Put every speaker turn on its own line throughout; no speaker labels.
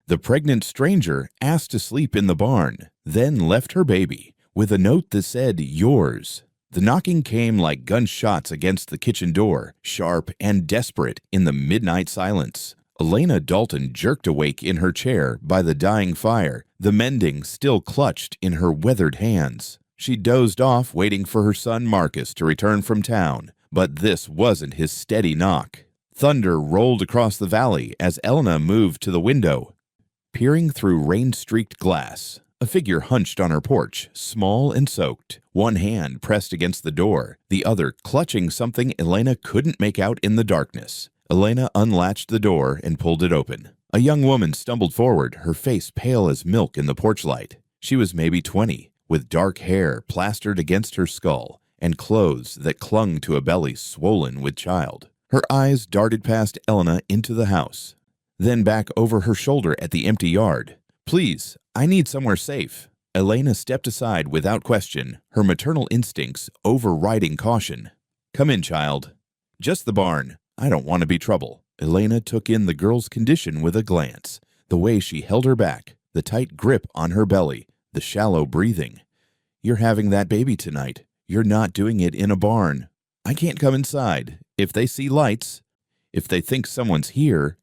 The pregnant stranger asked to sleep in the barn, then left her baby with a note that said, "Yours." The knocking came like gunshots against the kitchen door, sharp and desperate in the midnight silence. Elena Dalton jerked awake in her chair by the dying fire, the mending still clutched in her weathered hands. She dozed off, waiting for her son Marcus to return from town, but this wasn't his steady knock. Thunder rolled across the valley as Elena moved to the window. Peering through rain-streaked glass, a figure hunched on her porch, small and soaked, one hand pressed against the door, the other clutching something Elena couldn't make out in the darkness. Elena unlatched the door and pulled it open. A young woman stumbled forward, her face pale as milk in the porch light. She was maybe 20, with dark hair plastered against her skull and clothes that clung to a belly swollen with child. Her eyes darted past Elena into the house, then back over her shoulder at the empty yard. "Please, I need somewhere safe." Elena stepped aside without question, her maternal instincts overriding caution. "Come in, child." "Just the barn. I don't want to be trouble." Elena took in the girl's condition with a glance, the way she held her back, the tight grip on her belly, the shallow breathing. "You're having that baby tonight. You're not doing it in a barn. I can't come inside. If they see lights, if they think someone's here,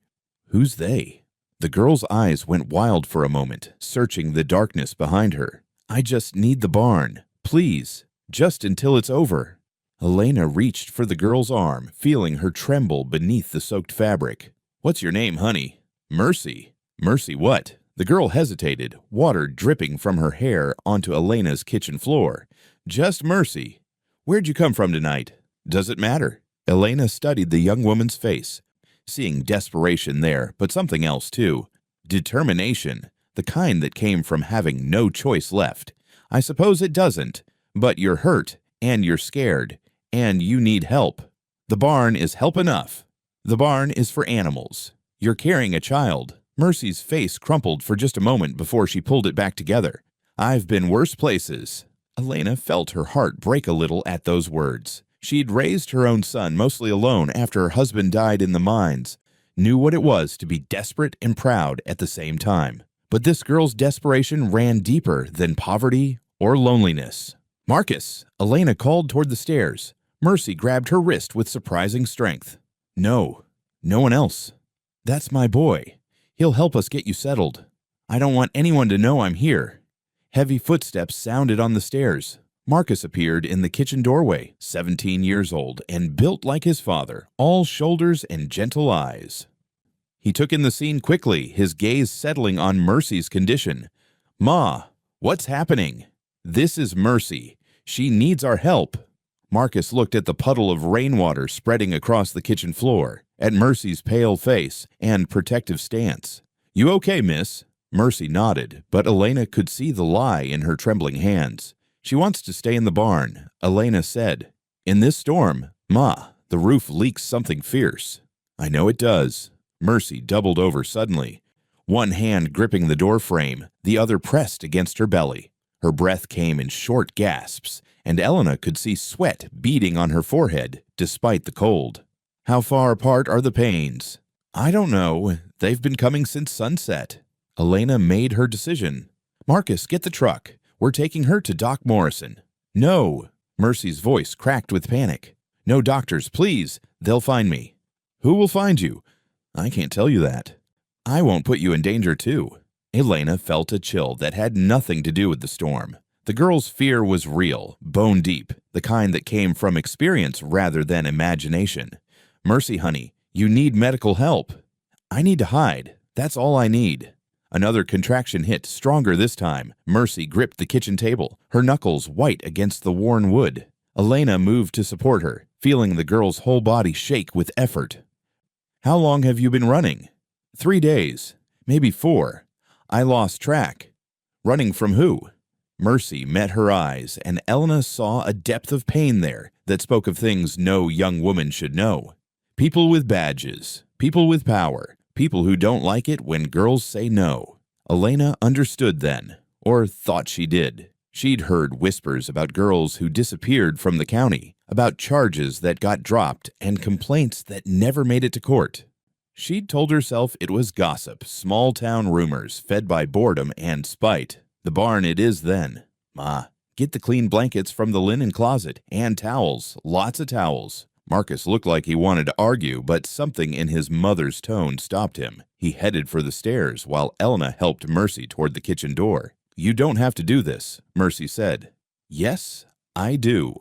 who's they?" The girl's eyes went wild for a moment, searching the darkness behind her. "I just need the barn. Please, just until it's over." Elena reached for the girl's arm, feeling her tremble beneath the soaked fabric. "What's your name, honey?" "Mercy." "Mercy what?" The girl hesitated, water dripping from her hair onto Elena's kitchen floor. "Just Mercy. Where'd you come from tonight? Does it matter?" Elena studied the young woman's face, seeing desperation there, but something else too. Determination, the kind that came from having no choice left. "I suppose it doesn't, but you're hurt, and you're scared, and you need help. The barn is help enough. The barn is for animals. You're carrying a child." Mercy's face crumpled for just a moment before she pulled it back together. "I've been worse places." Elena felt her heart break a little at those words. She'd raised her own son mostly alone after her husband died in the mines, knew what it was to be desperate and proud at the same time. But this girl's desperation ran deeper than poverty or loneliness. "Marcus!" Elena called toward the stairs. Mercy grabbed her wrist with surprising strength. "No, no one else. That's my boy. He'll help us get you settled. I don't want anyone to know I'm here." Heavy footsteps sounded on the stairs. Marcus appeared in the kitchen doorway, 17 years old and built like his father, all shoulders and gentle eyes. He took in the scene quickly, his gaze settling on Mercy's condition. "Ma, what's happening?" "This is Mercy. She needs our help." Marcus looked at the puddle of rainwater spreading across the kitchen floor, at Mercy's pale face and protective stance. "You okay, miss?" Mercy nodded, but Elena could see the lie in her trembling hands. "She wants to stay in the barn," Elena said. "In this storm, Ma, the roof leaks something fierce." "I know it does." Mercy doubled over suddenly, one hand gripping the door frame, the other pressed against her belly. Her breath came in short gasps, and Elena could see sweat beading on her forehead despite the cold. "How far apart are the pains?" "I don't know. They've been coming since sunset." Elena made her decision. "Marcus, get the truck. We're taking her to Doc Morrison." "No!" Mercy's voice cracked with panic. "No doctors, please. They'll find me." "Who will find you?" "I can't tell you that." "I won't put you in danger, too." Elena felt a chill that had nothing to do with the storm. The girl's fear was real, bone deep, the kind that came from experience rather than imagination. "Mercy, honey, you need medical help." "I need to hide. That's all I need." Another contraction hit, stronger this time. Mercy gripped the kitchen table, her knuckles white against the worn wood. Elena moved to support her, feeling the girl's whole body shake with effort. "How long have you been running?" 3 days, maybe 4. I lost track." "Running from who?" Mercy met her eyes, and Elena saw a depth of pain there that spoke of things no young woman should know. People with badges, people with power, people who don't like it when girls say no. Elena understood then, or thought she did. She'd heard whispers about girls who disappeared from the county, about charges that got dropped and complaints that never made it to court. She'd told herself it was gossip, small-town rumors fed by boredom and spite. The barn it is then. Ma, get the clean blankets from the linen closet and towels, lots of towels. Marcus looked like he wanted to argue, but something in his mother's tone stopped him. He headed for the stairs while Elena helped Mercy toward the kitchen door. You don't have to do this, Mercy said. Yes, I do.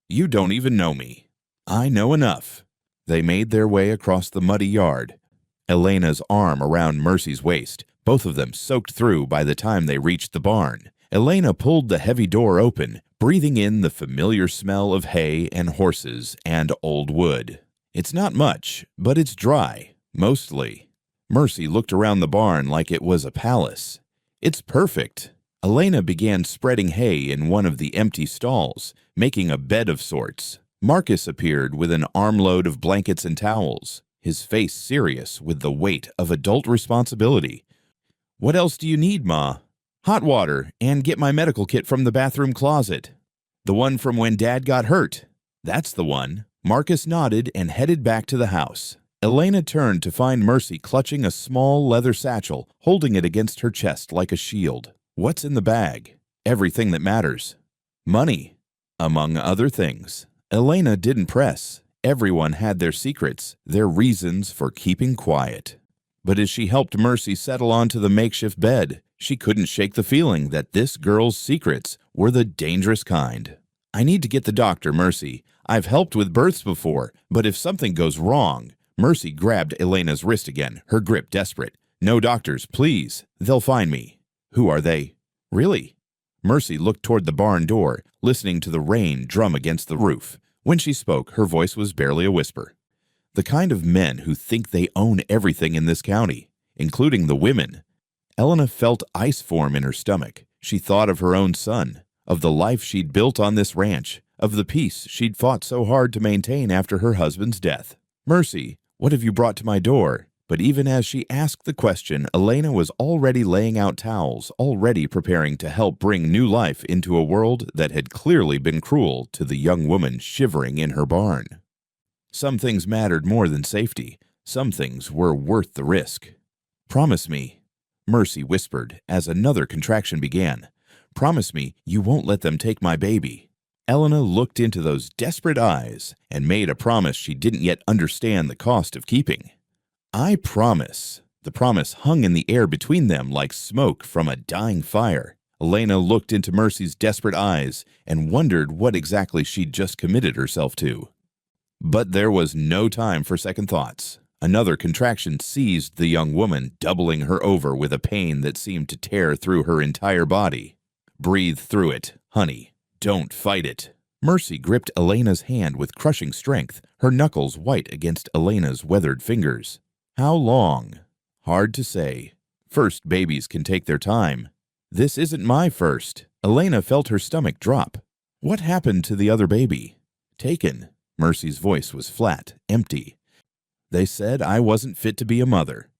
You don't even know me. I know enough. They made their way across the muddy yard, Elena's arm around Mercy's waist, both of them soaked through by the time they reached the barn. Elena pulled the heavy door open, breathing in the familiar smell of hay and horses and old wood. It's not much, but it's dry, mostly. Mercy looked around the barn like it was a palace. It's perfect. Elena began spreading hay in one of the empty stalls, making a bed of sorts. Marcus appeared with an armload of blankets and towels, his face serious with the weight of adult responsibility. What else do you need, Ma? Hot water, and get my medical kit from the bathroom closet. The one from when Dad got hurt. That's the one. Marcus nodded and headed back to the house. Elena turned to find Mercy clutching a small leather satchel, holding it against her chest like a shield. What's in the bag? Everything that matters. Money, among other things. Elena didn't press. Everyone had their secrets, their reasons for keeping quiet. But as she helped Mercy settle onto the makeshift bed, she couldn't shake the feeling that this girl's secrets were the dangerous kind. I need to get the doctor, Mercy. I've helped with births before, but if something goes wrong... Mercy grabbed Elena's wrist again, her grip desperate. No doctors, please. They'll find me. Who are they? Really? Mercy looked toward the barn door, listening to the rain drum against the roof. When she spoke, her voice was barely a whisper. The kind of men who think they own everything in this county, including the women. Elena felt ice form in her stomach. She thought of her own son, of the life she'd built on this ranch, of the peace she'd fought so hard to maintain after her husband's death. Mercy, what have you brought to my door? But even as she asked the question, Elena was already laying out towels, already preparing to help bring new life into a world that had clearly been cruel to the young woman shivering in her barn. Some things mattered more than safety. Some things were worth the risk. Promise me, Mercy whispered as another contraction began. Promise me you won't let them take my baby. Elena looked into those desperate eyes and made a promise she didn't yet understand the cost of keeping. I promise. The promise hung in the air between them like smoke from a dying fire. Elena looked into Mercy's desperate eyes and wondered what exactly she'd just committed herself to. But there was no time for second thoughts. Another contraction seized the young woman, doubling her over with a pain that seemed to tear through her entire body. Breathe through it, honey. Don't fight it. Mercy gripped Elena's hand with crushing strength, her knuckles white against Elena's weathered fingers. How long? Hard to say. First babies can take their time. This isn't my first. Elena felt her stomach drop. What happened to the other baby? Taken. Mercy's voice was flat, empty. They said I wasn't fit to be a mother.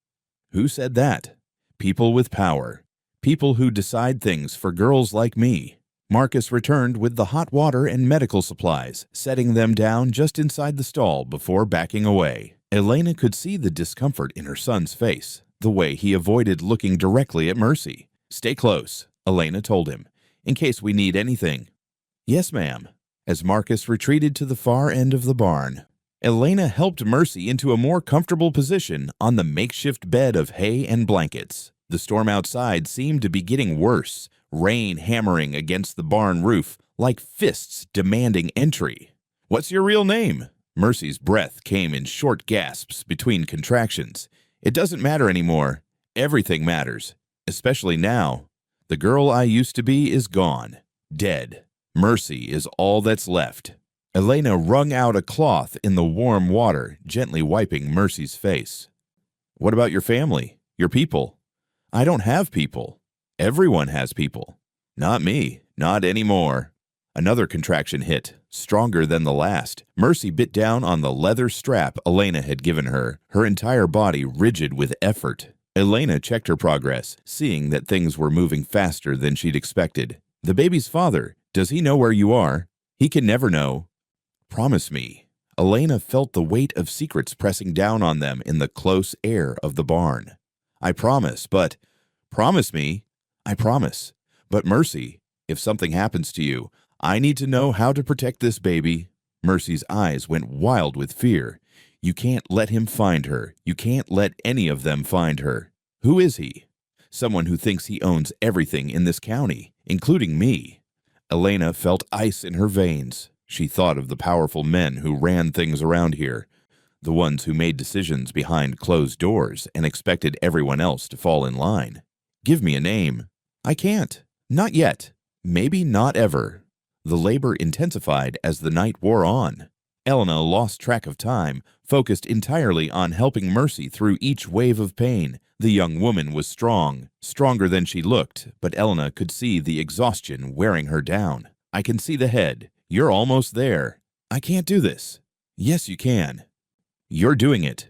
Who said that? People with power. People who decide things for girls like me. Marcus returned with the hot water and medical supplies, setting them down just inside the stall before backing away. Elena could see the discomfort in her son's face, the way he avoided looking directly at Mercy. Stay close, Elena told him, in case we need anything. Yes, ma'am. As Marcus retreated to the far end of the barn, Elena helped Mercy into a more comfortable position on the makeshift bed of hay and blankets. The storm outside seemed to be getting worse, rain hammering against the barn roof like fists demanding entry. What's your real name? Mercy's breath came in short gasps between contractions. It doesn't matter anymore. Everything matters, especially now. The girl I used to be is gone, dead. Mercy is all that's left. Elena wrung out a cloth in the warm water, gently wiping Mercy's face. What about your family, your people? I don't have people. Everyone has people. Not me, not anymore. Another contraction hit, stronger than the last. Mercy bit down on the leather strap Elena had given her, her entire body rigid with effort. Elena checked her progress, seeing that things were moving faster than she'd expected. The baby's father, does he know where you are? He can never know. Promise me. Elena felt the weight of secrets pressing down on them in the close air of the barn. I promise, but... Promise me? I promise. But Mercy, if something happens to you, I need to know how to protect this baby. Mercy's eyes went wild with fear. You can't let him find her. You can't let any of them find her. Who is he? Someone who thinks he owns everything in this county, including me. Elena felt ice in her veins. She thought of the powerful men who ran things around here, the ones who made decisions behind closed doors and expected everyone else to fall in line. Give me a name. I can't. Not yet. Maybe not ever. The labor intensified as the night wore on. Elena lost track of time, focused entirely on helping Mercy through each wave of pain. The young woman was strong, stronger than she looked, but Elena could see the exhaustion wearing her down. I can see the head. You're almost there. I can't do this. Yes, you can. You're doing it.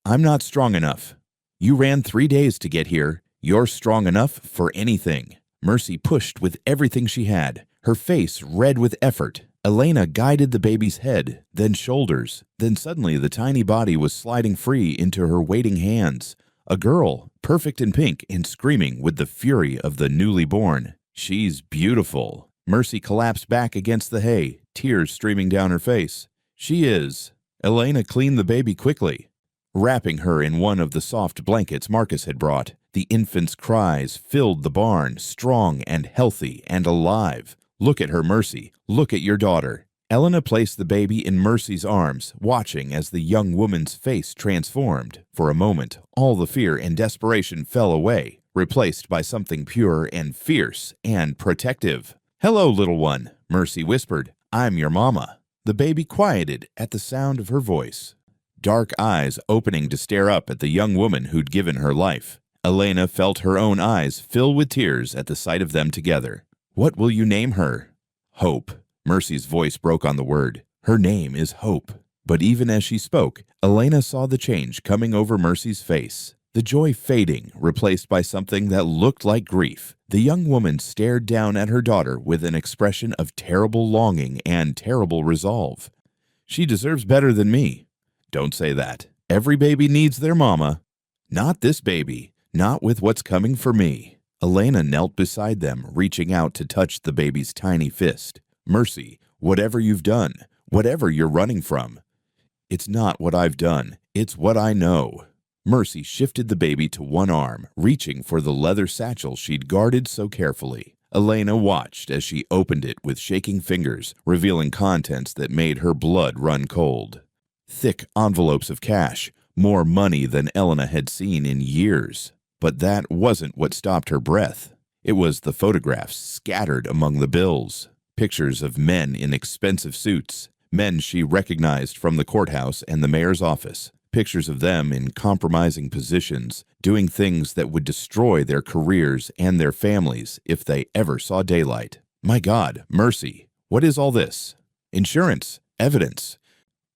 I'm not strong enough. You ran 3 days to get here. You're strong enough for anything. Mercy pushed with everything she had, her face red with effort. Elena guided the baby's head, then shoulders. Then suddenly the tiny body was sliding free into her waiting hands. A girl, perfect in pink and screaming with the fury of the newly born. She's beautiful. Mercy collapsed back against the hay, tears streaming down her face. She is. Elena cleaned the baby quickly, wrapping her in one of the soft blankets Marcus had brought. The infant's cries filled the barn, strong and healthy and alive. Look at her, Mercy. Look at your daughter. Elena placed the baby in Mercy's arms, watching as the young woman's face transformed. For a moment, all the fear and desperation fell away, replaced by something pure and fierce and protective. Hello, little one, Mercy whispered. I'm your mama. The baby quieted at the sound of her voice, dark eyes opening to stare up at the young woman who'd given her life. Elena felt her own eyes fill with tears at the sight of them together. What will you name her? Hope. Mercy's voice broke on the word. Her name is Hope. But even as she spoke, Elena saw the change coming over Mercy's face. The joy fading, replaced by something that looked like grief. The young woman stared down at her daughter with an expression of terrible longing and terrible resolve. She deserves better than me. Don't say that. Every baby needs their mama. Not this baby. Not with what's coming for me. Elena knelt beside them, reaching out to touch the baby's tiny fist. Mercy, whatever you've done, whatever you're running from, it's not what I've done. It's what I know. Mercy shifted the baby to one arm, reaching for the leather satchel she'd guarded so carefully. Elena watched as she opened it with shaking fingers, revealing contents that made her blood run cold. Thick envelopes of cash, more money than Elena had seen in years. But that wasn't what stopped her breath. It was the photographs scattered among the bills. Pictures of men in expensive suits, men she recognized from the courthouse and the mayor's office. Pictures of them in compromising positions, doing things that would destroy their careers and their families if they ever saw daylight. My God, Mercy, what is all this? Insurance, evidence,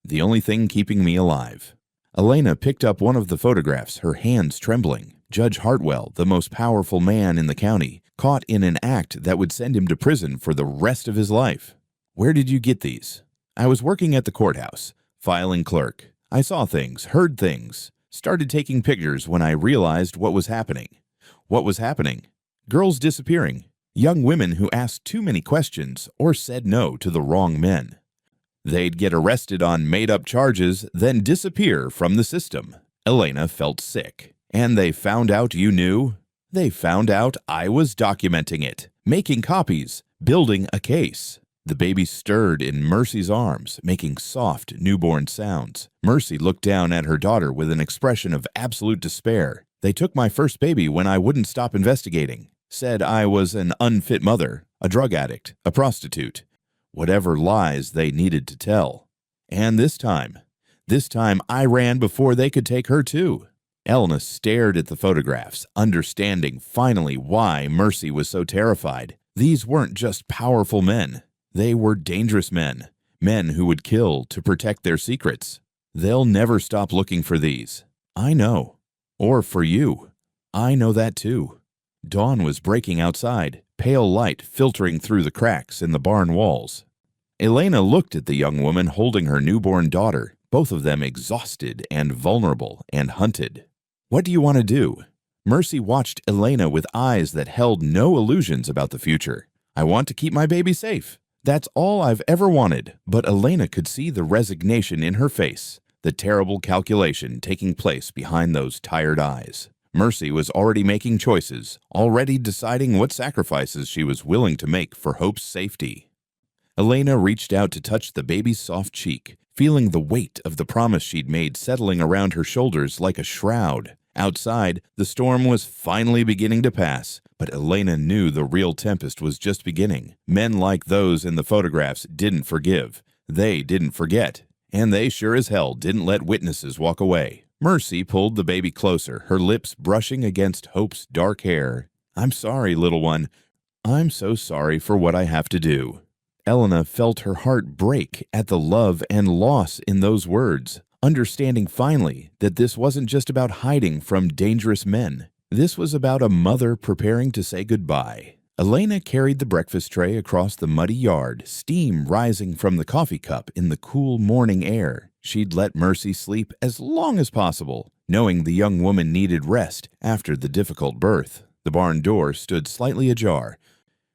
the only thing keeping me alive. Elena picked up one of the photographs, her hands trembling. Judge Hartwell, the most powerful man in the county, caught in an act that would send him to prison for the rest of his life. Where did you get these? I was working at the courthouse, filing clerk. I saw things, heard things, started taking pictures when I realized what was happening. What was happening? Girls disappearing, young women who asked too many questions or said no to the wrong men. They'd get arrested on made-up charges, then disappear from the system. Elena felt sick. And they found out you knew? They found out I was documenting it, making copies, building a case. The baby stirred in Mercy's arms, making soft, newborn sounds. Mercy looked down at her daughter with an expression of absolute despair. They took my first baby when I wouldn't stop investigating. Said I was an unfit mother, a drug addict, a prostitute. Whatever lies they needed to tell. And this time I ran before they could take her too. Elena stared at the photographs, understanding finally why Mercy was so terrified. These weren't just powerful men. They were dangerous men, men who would kill to protect their secrets. They'll never stop looking for these. I know. Or for you. I know that too. Dawn was breaking outside, pale light filtering through the cracks in the barn walls. Elena looked at the young woman holding her newborn daughter, both of them exhausted and vulnerable and hunted. "What do you want to do?" Mercy watched Elena with eyes that held no illusions about the future. "I want to keep my baby safe. That's all I've ever wanted." But Elena could see the resignation in her face, the terrible calculation taking place behind those tired eyes. Mercy was already making choices, already deciding what sacrifices she was willing to make for Hope's safety. Elena reached out to touch the baby's soft cheek, feeling the weight of the promise she'd made settling around her shoulders like a shroud. Outside, the storm was finally beginning to pass, but Elena knew the real tempest was just beginning. Men like those in the photographs didn't forgive. They didn't forget. And they sure as hell didn't let witnesses walk away. Mercy pulled the baby closer, her lips brushing against Hope's dark hair. "I'm sorry, little one. I'm so sorry for what I have to do." Elena felt her heart break at the love and loss in those words, understanding finally that this wasn't just about hiding from dangerous men. This was about a mother preparing to say goodbye. Elena carried the breakfast tray across the muddy yard, steam rising from the coffee cup in the cool morning air. She'd let Mercy sleep as long as possible, knowing the young woman needed rest after the difficult birth. The barn door stood slightly ajar,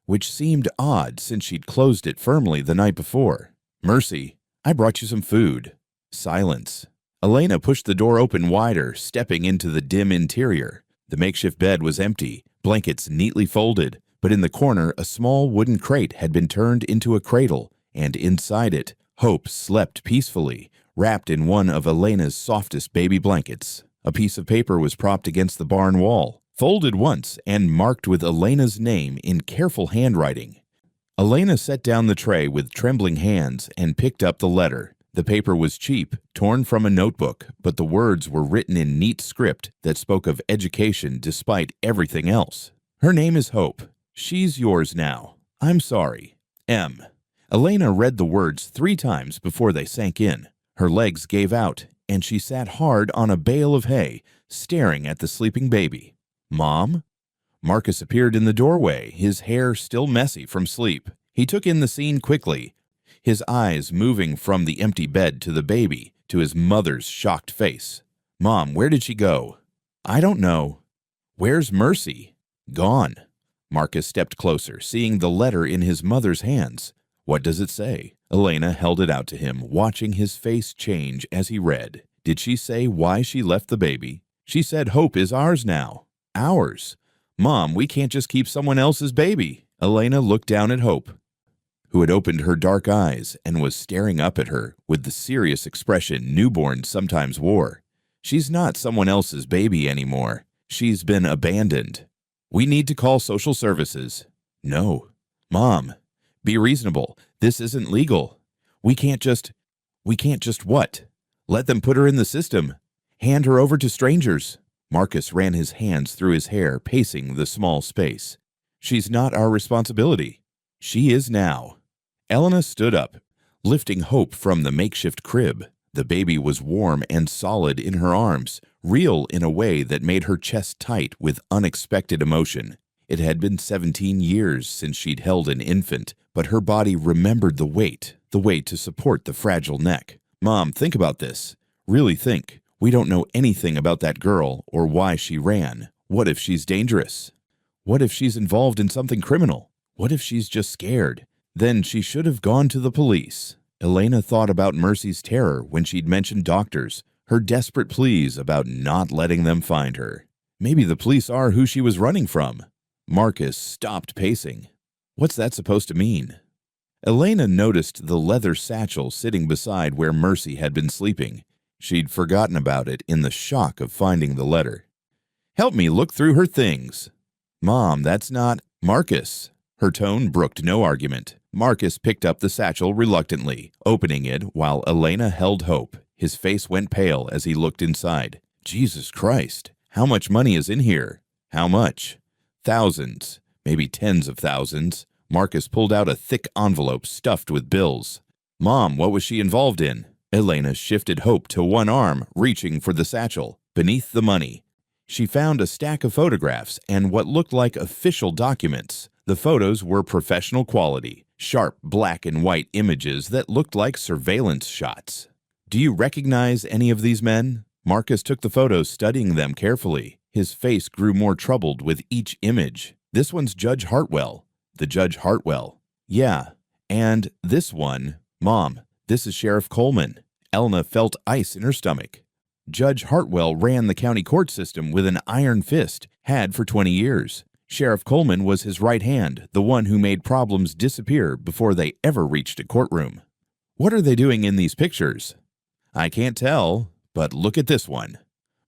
which seemed odd since she'd closed it firmly the night before. "Mercy, I brought you some food." Silence. Elena pushed the door open wider, stepping into the dim interior. The makeshift bed was empty, blankets neatly folded, but in the corner a small wooden crate had been turned into a cradle, and inside it, Hope slept peacefully, wrapped in one of Elena's softest baby blankets. A piece of paper was propped against the barn wall, folded once and marked with Elena's name in careful handwriting. Elena set down the tray with trembling hands and picked up the letter. The paper was cheap, torn from a notebook, but the words were written in neat script that spoke of education despite everything else. "Her name is Hope. She's yours now. I'm sorry. M." Elena read the words 3 times before they sank in. Her legs gave out, and she sat hard on a bale of hay, staring at the sleeping baby. "Mom?" Marcus appeared in the doorway, his hair still messy from sleep. He took in the scene quickly, his eyes moving from the empty bed to the baby to his mother's shocked face. "Mom, where did she go?" "I don't know." "Where's Mercy?" "Gone." Marcus stepped closer, seeing the letter in his mother's hands. "What does it say?" Elena held it out to him, watching his face change as he read. "Did she say why she left the baby?" "She said Hope is ours now." "Ours? Mom, we can't just keep someone else's baby." Elena looked down at Hope, who had opened her dark eyes and was staring up at her with the serious expression newborns sometimes wore. "She's not someone else's baby anymore. She's been abandoned. We need to call social services." "No." "Mom, be reasonable. This isn't legal. We can't just what? Let them put her in the system. Hand her over to strangers." Marcus ran his hands through his hair, pacing the small space. "She's not our responsibility." "She is now." Elena stood up, lifting Hope from the makeshift crib. The baby was warm and solid in her arms, real in a way that made her chest tight with unexpected emotion. It had been 17 years since she'd held an infant, but her body remembered the weight to support the fragile neck. "Mom, think about this. Really think. We don't know anything about that girl or why she ran. What if she's dangerous? What if she's involved in something criminal? What if she's just scared? Then she should have gone to the police." Elena thought about Mercy's terror when she'd mentioned doctors, her desperate pleas about not letting them find her. Maybe the police are who she was running from. Marcus stopped pacing. "What's that supposed to mean?" Elena noticed the leather satchel sitting beside where Mercy had been sleeping. She'd forgotten about it in the shock of finding the letter. "Help me look through her things." "Mom, that's not—" "Marcus." Her tone brooked no argument. Marcus picked up the satchel reluctantly, opening it while Elena held Hope. His face went pale as he looked inside. "Jesus Christ, how much money is in here?" "How much?" "Thousands, maybe tens of thousands." Marcus pulled out a thick envelope stuffed with bills. "Mom, what was she involved in?" Elena shifted Hope to one arm, reaching for the satchel. Beneath the money, she found a stack of photographs and what looked like official documents. The photos were professional quality, sharp black and white images that looked like surveillance shots. Do you recognize any of these men? Marcus took the photos, studying them carefully. His face grew more troubled with each image. This one's Judge Hartwell. The Judge Hartwell. Yeah. And this one, Mom, this is Sheriff Coleman. Elna felt ice in her stomach. Judge Hartwell ran the county court system with an iron fist, had for 20 years. Sheriff Coleman was his right hand, the one who made problems disappear before they ever reached a courtroom. What are they doing in these pictures? I can't tell, but look at this one.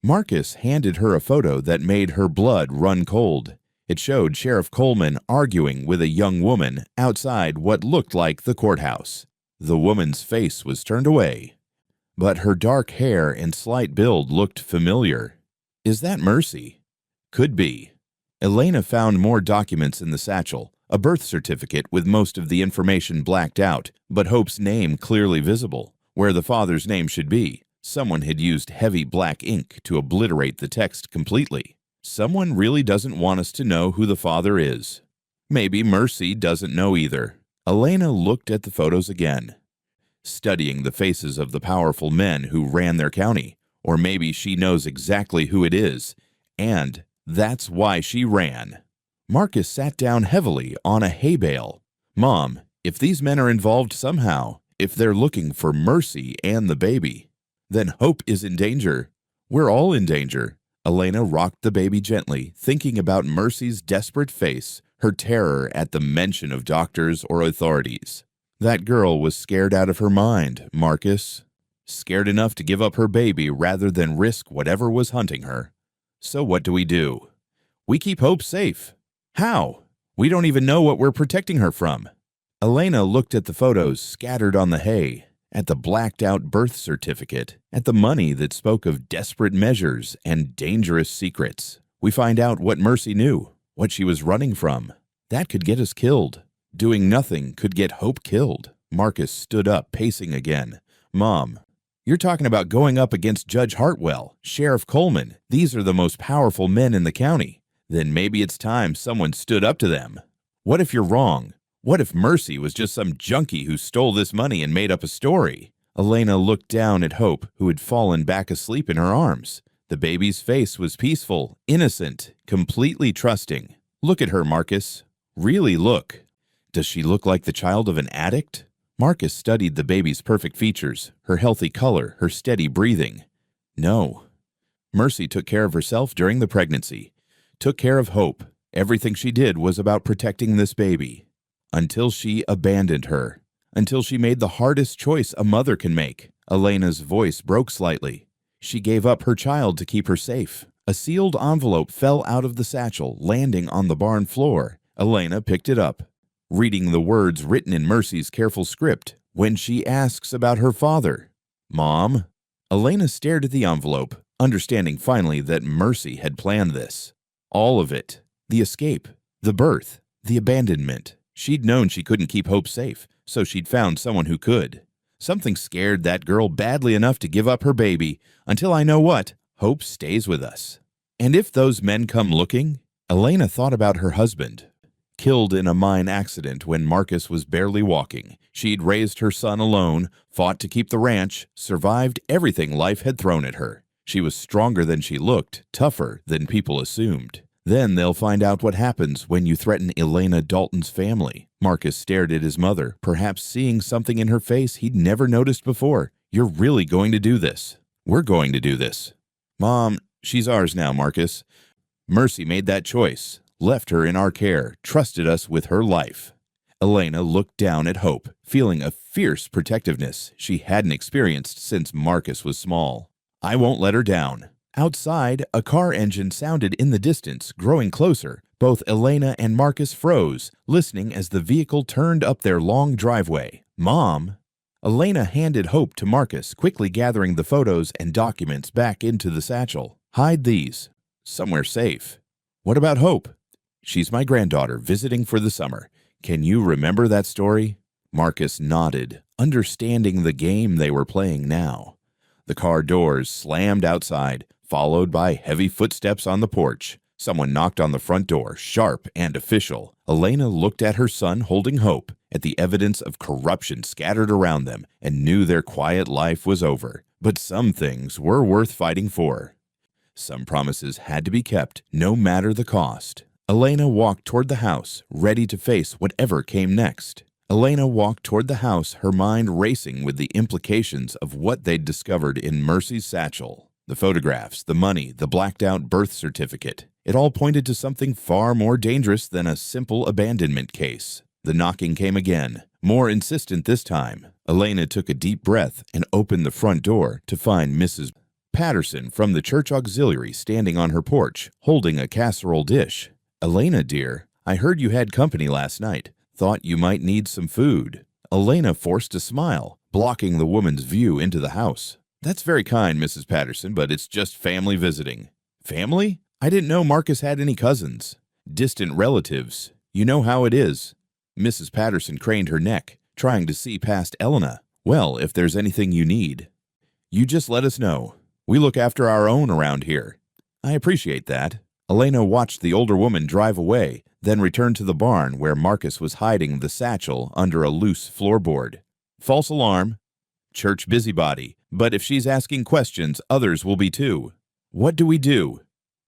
Marcus handed her a photo that made her blood run cold. It showed Sheriff Coleman arguing with a young woman outside what looked like the courthouse. The woman's face was turned away, but her dark hair and slight build looked familiar. Is that Mercy? Could be. Elena found more documents in the satchel, a birth certificate with most of the information blacked out, but Hope's name clearly visible. Where the father's name should be, someone had used heavy black ink to obliterate the text completely. Someone really doesn't want us to know who the father is. Maybe Mercy doesn't know either. Elena looked at the photos again, studying the faces of the powerful men who ran their county. Or maybe she knows exactly who it is, and that's why she ran. Marcus sat down heavily on a hay bale. Mom, if these men are involved somehow, if they're looking for Mercy and the baby, then Hope is in danger. We're all in danger. Elena rocked the baby gently, thinking about Mercy's desperate face, her terror at the mention of doctors or authorities. That girl was scared out of her mind, Marcus. Scared enough to give up her baby rather than risk whatever was hunting her. So what do? We keep Hope safe. How? We don't even know what we're protecting her from. Elena looked at the photos scattered on the hay, at the blacked-out birth certificate, at the money that spoke of desperate measures and dangerous secrets. We find out what Mercy knew, what she was running from. That could get us killed. Doing nothing could get Hope killed. Marcus stood up, pacing again. Mom, you're talking about going up against Judge Hartwell, Sheriff Coleman. These are the most powerful men in the county. Then maybe it's time someone stood up to them. What if you're wrong? What if Mercy was just some junkie who stole this money and made up a story? Elena looked down at Hope, who had fallen back asleep in her arms. The baby's face was peaceful, innocent, completely trusting. Look at her, Marcus. Really look. Does she look like the child of an addict? Marcus studied the baby's perfect features, her healthy color, her steady breathing. No. Mercy took care of herself during the pregnancy. Took care of Hope. Everything she did was about protecting this baby. Until she abandoned her. Until she made the hardest choice a mother can make. Elena's voice broke slightly. She gave up her child to keep her safe. A sealed envelope fell out of the satchel, landing on the barn floor. Elena picked it up, reading the words written in Mercy's careful script. When she asks about her father. Mom? Elena stared at the envelope, understanding finally that Mercy had planned this. All of it. The escape. The birth. The abandonment. She'd known she couldn't keep Hope safe, so she'd found someone who could. Something scared that girl badly enough to give up her baby, until I know what, Hope stays with us. And if those men come looking? Elena thought about her husband. Killed in a mine accident when Marcus was barely walking. She'd raised her son alone, fought to keep the ranch, survived everything life had thrown at her. She was stronger than she looked, tougher than people assumed. Then they'll find out what happens when you threaten Elena Dalton's family. Marcus stared at his mother, perhaps seeing something in her face he'd never noticed before. You're really going to do this. We're going to do this. Mom, she's ours now, Marcus. Mercy made that choice, left her in our care, trusted us with her life. Elena looked down at Hope, feeling a fierce protectiveness she hadn't experienced since Marcus was small. I won't let her down. Outside, a car engine sounded in the distance, growing closer. Both Elena and Marcus froze, listening as the vehicle turned up their long driveway. Mom? Elena handed Hope to Marcus, quickly gathering the photos and documents back into the satchel. Hide these. Somewhere safe. What about Hope? She's my granddaughter, visiting for the summer. Can you remember that story? Marcus nodded, understanding the game they were playing now. The car doors slammed outside, followed by heavy footsteps on the porch. Someone knocked on the front door, sharp and official. Elena looked at her son holding Hope, at the evidence of corruption scattered around them and knew their quiet life was over. But some things were worth fighting for. Some promises had to be kept, no matter the cost. Elena walked toward the house, ready to face whatever came next. Elena walked toward the house, her mind racing with the implications of what they'd discovered in Mercy's satchel. The photographs, the money, the blacked-out birth certificate. It all pointed to something far more dangerous than a simple abandonment case. The knocking came again, more insistent this time. Elena took a deep breath and opened the front door to find Mrs. Patterson from the church auxiliary standing on her porch, holding a casserole dish. "Elena, dear, I heard you had company last night. Thought you might need some food." Elena forced a smile, blocking the woman's view into the house. "That's very kind, Mrs. Patterson, but it's just family visiting." "Family? I didn't know Marcus had any cousins." "Distant relatives. You know how it is." Mrs. Patterson craned her neck, trying to see past Elena. "Well, if there's anything you need, you just let us know. We look after our own around here." "I appreciate that." Elena watched the older woman drive away, then returned to the barn where Marcus was hiding the satchel under a loose floorboard. "False alarm. Church busybody. But if she's asking questions, others will be too. What do we do?"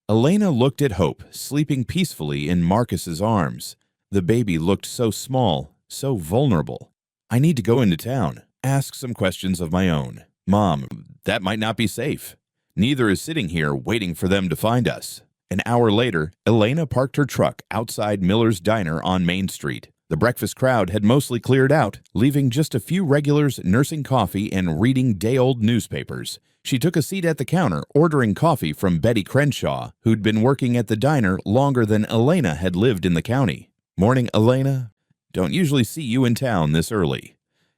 Elena looked at Hope, sleeping peacefully in Marcus's arms. The baby looked so small, so vulnerable. "I need to go into town, ask some questions of my own." "Mom, that might not be safe. Neither is sitting here waiting for them to find us." An hour later, Elena parked her truck outside Miller's Diner on Main Street. The breakfast crowd had mostly cleared out, leaving just a few regulars nursing coffee and reading day-old newspapers. She took a seat at the counter, ordering coffee from Betty Crenshaw, who'd been working at the diner longer than Elena had lived in the county. "Morning, Elena. Don't usually see you in town this early.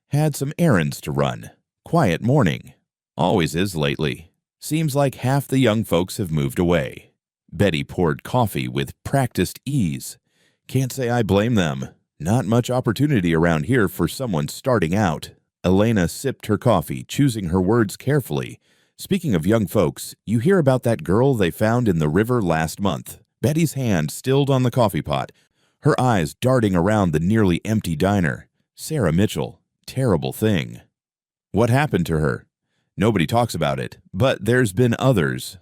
Had some errands to run. Quiet morning. Always is lately. Seems like half the young folks have moved away." Betty poured coffee with practiced ease. "Can't say I blame them. Not much opportunity around here for someone starting out." Elena sipped her coffee, choosing her words carefully. "Speaking of young folks, you hear about that girl they found in the river last month?" Betty's hand stilled on the coffee pot, her eyes darting around the nearly empty diner. "Sarah Mitchell. Terrible thing." "What happened to her?" "Nobody talks about it, but there's been others."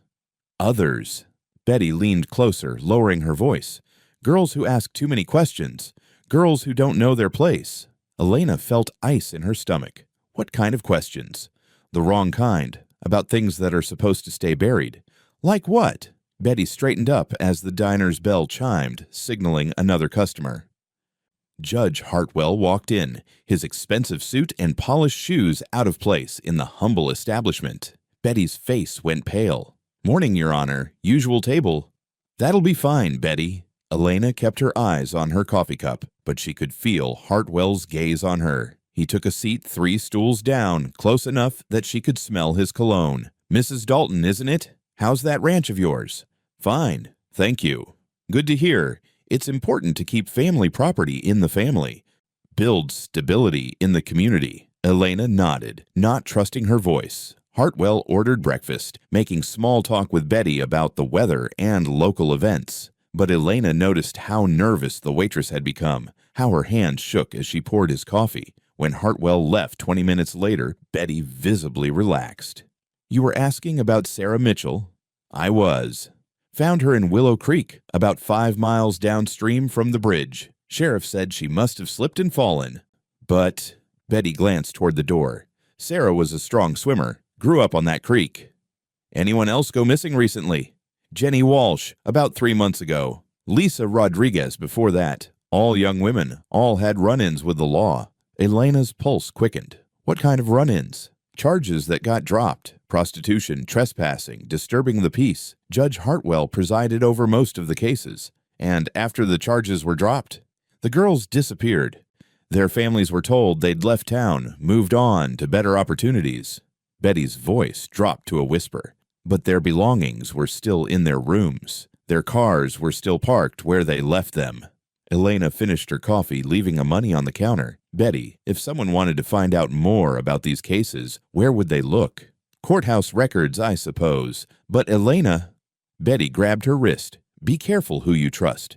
"Others?" Betty leaned closer, lowering her voice. "Girls who ask too many questions. Girls who don't know their place." Elena felt ice in her stomach. What kind of questions? The wrong kind, about things that are supposed to stay buried. Like what? Betty straightened up as the diner's bell chimed, signaling another customer. Judge Hartwell walked in, his expensive suit and polished shoes out of place in the humble establishment. Betty's face went pale. "Morning, Your Honor. Usual table." "That'll be fine, Betty." Elena kept her eyes on her coffee cup, but she could feel Hartwell's gaze on her. He took a seat 3 stools down, close enough that she could smell his cologne. "Mrs. Dalton, isn't it? How's that ranch of yours?" "Fine, thank you." "Good to hear. It's important to keep family property in the family. Build stability in the community." Elena nodded, not trusting her voice. Hartwell ordered breakfast, making small talk with Betty about the weather and local events. But Elena noticed how nervous the waitress had become, how her hand shook as she poured his coffee. When Hartwell left 20 minutes later, Betty visibly relaxed. "You were asking about Sarah Mitchell?" "I was. Found her in Willow Creek, about 5 miles downstream from the bridge. Sheriff said she must have slipped and fallen." "But," Betty glanced toward the door, "Sarah was a strong swimmer. Grew up on that creek." "Anyone else go missing recently?" "Jenny Walsh, about 3 months ago. Lisa Rodriguez before that. All young women, all had run-ins with the law." Elena's pulse quickened. "What kind of run-ins?" "Charges that got dropped. Prostitution, trespassing, disturbing the peace. Judge Hartwell presided over most of the cases. And after the charges were dropped, the girls disappeared. Their families were told they'd left town, moved on to better opportunities." Betty's voice dropped to a whisper. "But their belongings were still in their rooms. Their cars were still parked where they left them." Elena finished her coffee, leaving the money on the counter. "Betty, if someone wanted to find out more about these cases, where would they look?" "Courthouse records, I suppose. But Elena—" Betty grabbed her wrist. "Be careful who you trust.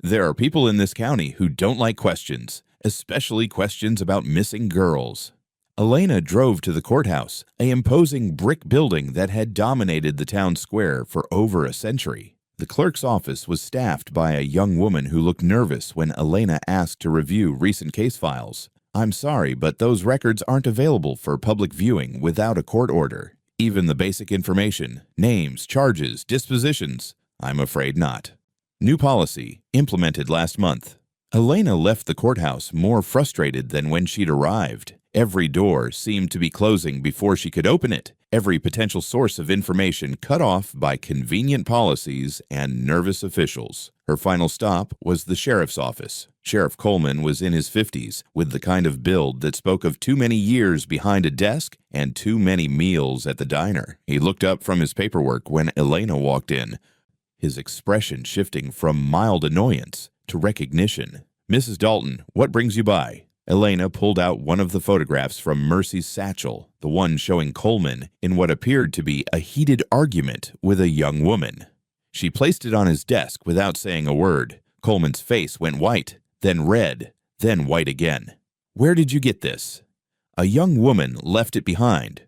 There are people in this county who don't like questions. especially questions about missing girls. Elena drove to the courthouse, an imposing brick building that had dominated the town square for over a century. The clerk's office was staffed by a young woman who looked nervous when Elena asked to review recent case files. "I'm sorry, but those records aren't available for public viewing without a court order. Even the basic information, names, charges, dispositions, I'm afraid not." New policy, implemented last month. Elena left the courthouse more frustrated than when she'd arrived. Every door seemed to be closing before she could open it. Every potential source of information cut off by convenient policies and nervous officials. Her final stop was the sheriff's office. Sheriff Coleman was in his 50s, with the kind of build that spoke of too many years behind a desk and too many meals at the diner. He looked up from his paperwork when Elena walked in, his expression shifting from mild annoyance to recognition. "Mrs. Dalton, what brings you by?" Elena pulled out one of the photographs from Mercy's satchel, the one showing Coleman in what appeared to be a heated argument with a young woman. She placed it on his desk without saying a word. Coleman's face went white, then red, then white again. "Where did you get this?" "A young woman left it behind."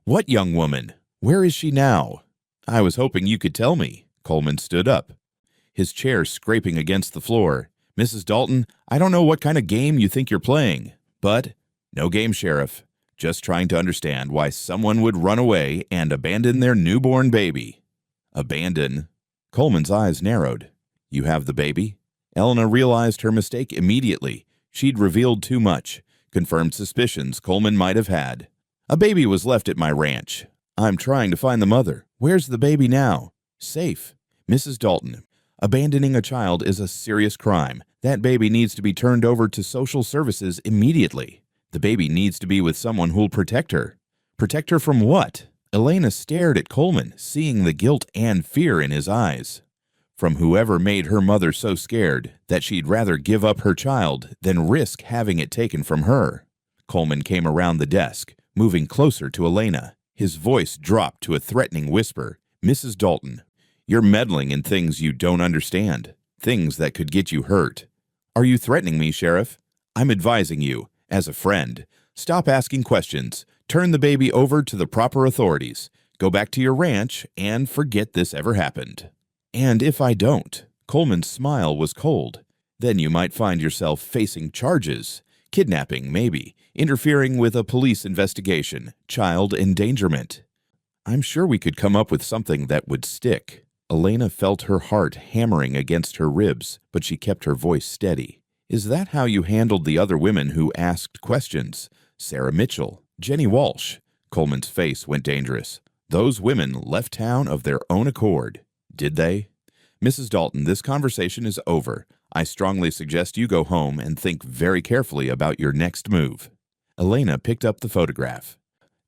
"What young woman? Where is she now?" "I was hoping you could tell me." Coleman stood up, his chair scraping against the floor. "Mrs. Dalton, I don't know what kind of game you think you're playing, but—" "No game, Sheriff. Just trying to understand why someone would run away and abandon their newborn baby." "Abandon?" Coleman's eyes narrowed. "You have the baby?" Elena realized her mistake immediately. She'd revealed too much, confirmed suspicions Coleman might have had. "A baby was left at my ranch. I'm trying to find the mother. Where's the baby now?" "Safe." "Mrs. Dalton, abandoning a child is a serious crime. That baby needs to be turned over to social services immediately. The baby needs to be with someone who'll protect her." "Protect her from what?" Elena stared at Coleman, seeing the guilt and fear in his eyes. "From whoever made her mother so scared that she'd rather give up her child than risk having it taken from her." Coleman came around the desk, moving closer to Elena. His voice dropped to a threatening whisper. "Mrs. Dalton, you're meddling in things you don't understand, things that could get you hurt." "Are you threatening me, Sheriff?" "I'm advising you, as a friend. Stop asking questions. Turn the baby over to the proper authorities. Go back to your ranch and forget this ever happened." "And if I don't?" Coleman's smile was cold. "Then you might find yourself facing charges. Kidnapping, maybe. Interfering with a police investigation. Child endangerment." "I'm sure we could come up with something that would stick." Elena felt her heart hammering against her ribs, but she kept her voice steady. "Is that how you handled the other women who asked questions? Sarah Mitchell, Jenny Walsh?" Coleman's face went dangerous. "Those women left town of their own accord." "Did they?" "Mrs. Dalton, this conversation is over. I strongly suggest you go home and think very carefully about your next move." Elena picked up the photograph,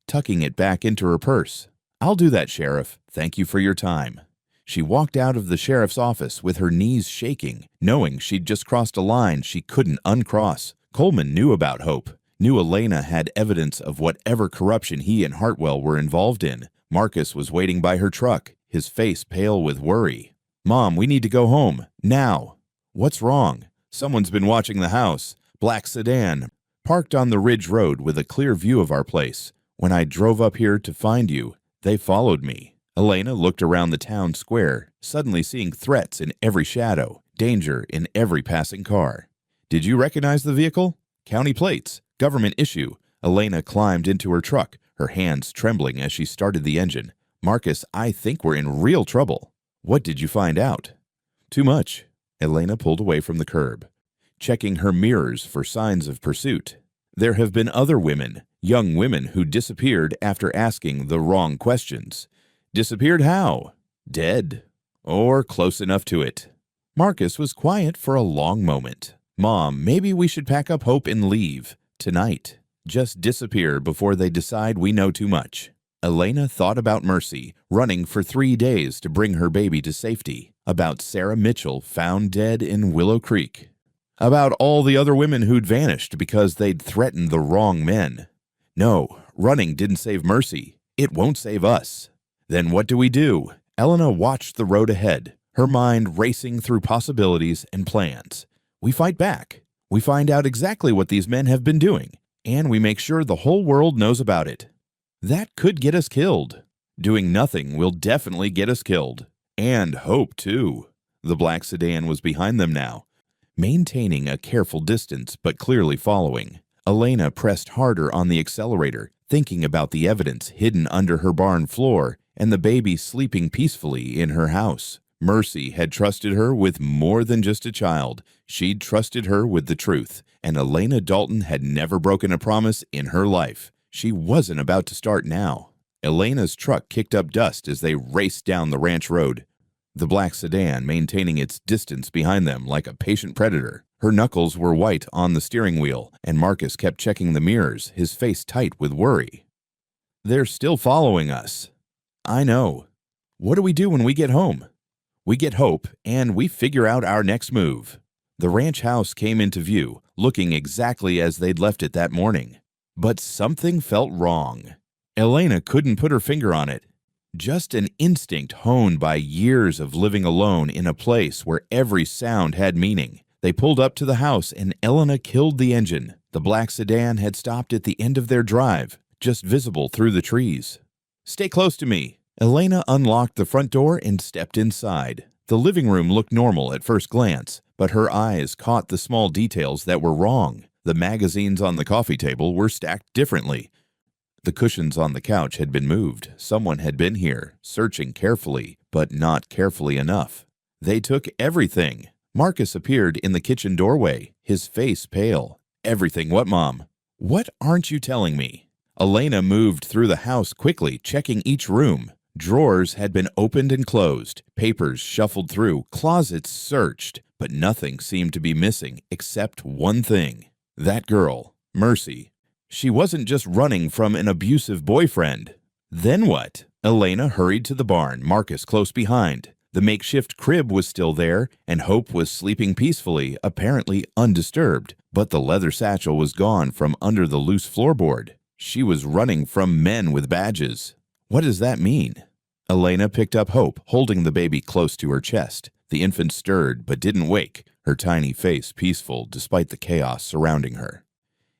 tucking it back into her purse. "I'll do that, Sheriff. Thank you for your time." She walked out of the sheriff's office with her knees shaking, knowing she'd just crossed a line she couldn't uncross. Coleman knew about Hope, knew Elena had evidence of whatever corruption he and Hartwell were involved in. Marcus was waiting by her truck, his face pale with worry. "Mom, we need to go home, now." "What's wrong?" "Someone's been watching the house. Black sedan, parked on the Ridge Road with a clear view of our place. When I drove up here to find you, they followed me." Elena looked around the town square, suddenly seeing threats in every shadow, danger in every passing car. "Did you recognize the vehicle?" "County plates, government issue." Elena climbed into her truck, her hands trembling as she started the engine. "Marcus, I think we're in real trouble." "What did you find out?" "Too much." Elena pulled away from the curb, checking her mirrors for signs of pursuit. "There have been other women, young women who disappeared after asking the wrong questions." "Disappeared how?" "Dead. Or close enough to it." Marcus was quiet for a long moment. "Mom, maybe we should pack up Hope and leave. Tonight. Just disappear before they decide we know too much." Elena thought about Mercy, running for 3 days to bring her baby to safety. About Sarah Mitchell, found dead in Willow Creek. About all the other women who'd vanished because they'd threatened the wrong men. No, running didn't save Mercy. It won't save us. Then what do we do? Elena watched the road ahead, her mind racing through possibilities and plans. We fight back. We find out exactly what these men have been doing, and we make sure the whole world knows about it. That could get us killed. Doing nothing will definitely get us killed. And Hope, too. The black sedan was behind them now, maintaining a careful distance but clearly following. Elena pressed harder on the accelerator, thinking about the evidence hidden under her barn floor and the baby sleeping peacefully in her house. Mercy had trusted her with more than just a child. She'd trusted her with the truth, and Elena Dalton had never broken a promise in her life. She wasn't about to start now. Elena's truck kicked up dust as they raced down the ranch road, the black sedan maintaining its distance behind them like a patient predator. Her knuckles were white on the steering wheel, and Marcus kept checking the mirrors, his face tight with worry. They're still following us. I know. What do we do when we get home? We get Hope, and we figure out our next move. The ranch house came into view, looking exactly as they'd left it that morning. But something felt wrong. Elena couldn't put her finger on it. Just an instinct honed by years of living alone in a place where every sound had meaning. They pulled up to the house and Elena killed the engine. The black sedan had stopped at the end of their drive, just visible through the trees. Stay close to me. Elena unlocked the front door and stepped inside. The living room looked normal at first glance, but her eyes caught the small details that were wrong. The magazines on the coffee table were stacked differently. The cushions on the couch had been moved. Someone had been here, searching carefully, but not carefully enough. They took everything. Marcus appeared in the kitchen doorway, his face pale. Everything what, Mom? What aren't you telling me? Elena moved through the house quickly, checking each room. Drawers had been opened and closed, papers shuffled through, closets searched, but nothing seemed to be missing except one thing. That girl, Mercy. She wasn't just running from an abusive boyfriend. Then what? Elena hurried to the barn, Marcus close behind. The makeshift crib was still there, and Hope was sleeping peacefully, apparently undisturbed. But the leather satchel was gone from under the loose floorboard. She was running from men with badges. What does that mean? Elena picked up Hope, holding the baby close to her chest. The infant stirred but didn't wake, her tiny face peaceful despite the chaos surrounding her.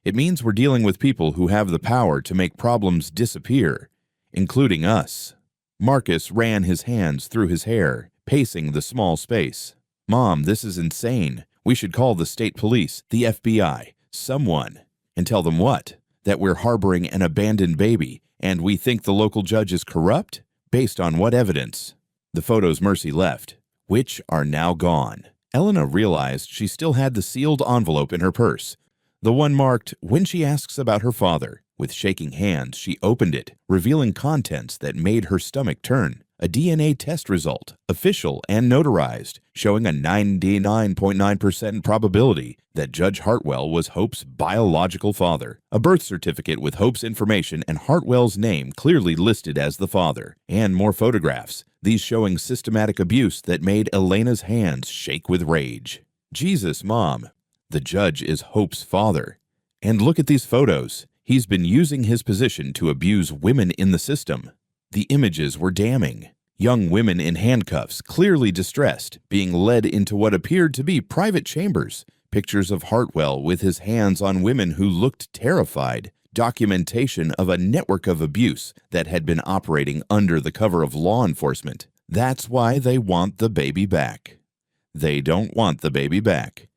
It means we're dealing with people who have the power to make problems disappear, including us. Marcus ran his hands through his hair, pacing the small space. Mom, this is insane. We should call the state police, the FBI, someone. And tell them what? That we're harboring an abandoned baby, and we think the local judge is corrupt? Based on what evidence? The photos Mercy left, which are now gone. Elena realized she still had the sealed envelope in her purse, the one marked, "When she asks about her father." With shaking hands, she opened it, revealing contents that made her stomach turn. A DNA test result, official and notarized, showing a 99.9% probability that Judge Hartwell was Hope's biological father. A birth certificate with Hope's information and Hartwell's name clearly listed as the father. And more photographs, these showing systematic abuse that made Elena's hands shake with rage. Jesus, Mom. The judge is Hope's father. And look at these photos. He's been using his position to abuse women in the system. The images were damning. Young women in handcuffs, clearly distressed, being led into what appeared to be private chambers. Pictures of Hartwell with his hands on women who looked terrified. Documentation of a network of abuse that had been operating under the cover of law enforcement. That's why they want the baby back. They don't want the baby back.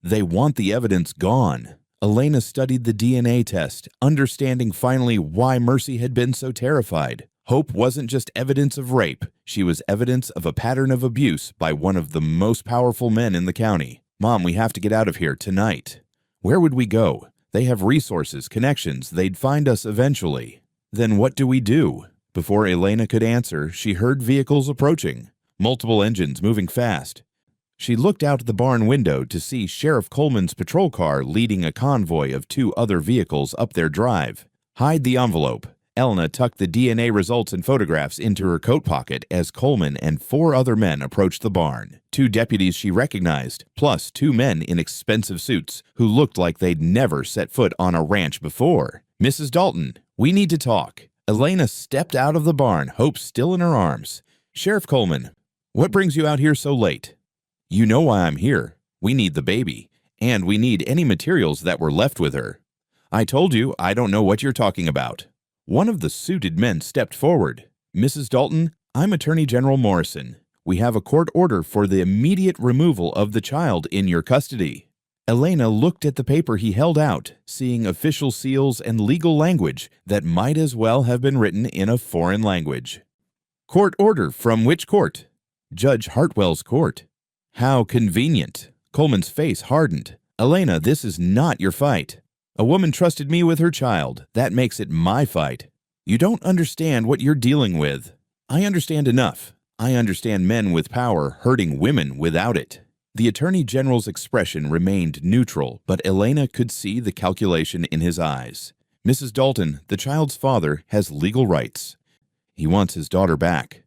They want the evidence gone. Elena studied the DNA test, understanding finally why Mercy had been so terrified. Hope wasn't just evidence of rape. She was evidence of a pattern of abuse by one of the most powerful men in the county. Mom, we have to get out of here tonight. Where would we go? They have resources, connections. They'd find us eventually. Then what do we do? Before Elena could answer, she heard vehicles approaching. Multiple engines moving fast. She looked out the barn window to see Sheriff Coleman's patrol car leading a convoy of 2 other vehicles up their drive. Hide the envelope. Elena tucked the DNA results and photographs into her coat pocket as Coleman and 4 other men approached the barn. 2 deputies she recognized, plus 2 men in expensive suits who looked like they'd never set foot on a ranch before. Mrs. Dalton, we need to talk. Elena stepped out of the barn, Hope still in her arms. Sheriff Coleman, what brings you out here so late? You know why I'm here. We need the baby. And we need any materials that were left with her." "I told you I don't know what you're talking about." One of the suited men stepped forward. "Mrs. Dalton, I'm Attorney General Morrison. We have a court order for the immediate removal of the child in your custody." Elena looked at the paper he held out, seeing official seals and legal language that might as well have been written in a foreign language. "Court order from which court?" "Judge Hartwell's court." "How convenient." Coleman's face hardened. "Elena, this is not your fight. A woman trusted me with her child. That makes it my fight. You don't understand what you're dealing with." "I understand enough. I understand men with power hurting women without it." The Attorney General's expression remained neutral, but Elena could see the calculation in his eyes. "Mrs. Dalton, the child's father has legal rights. He wants his daughter back."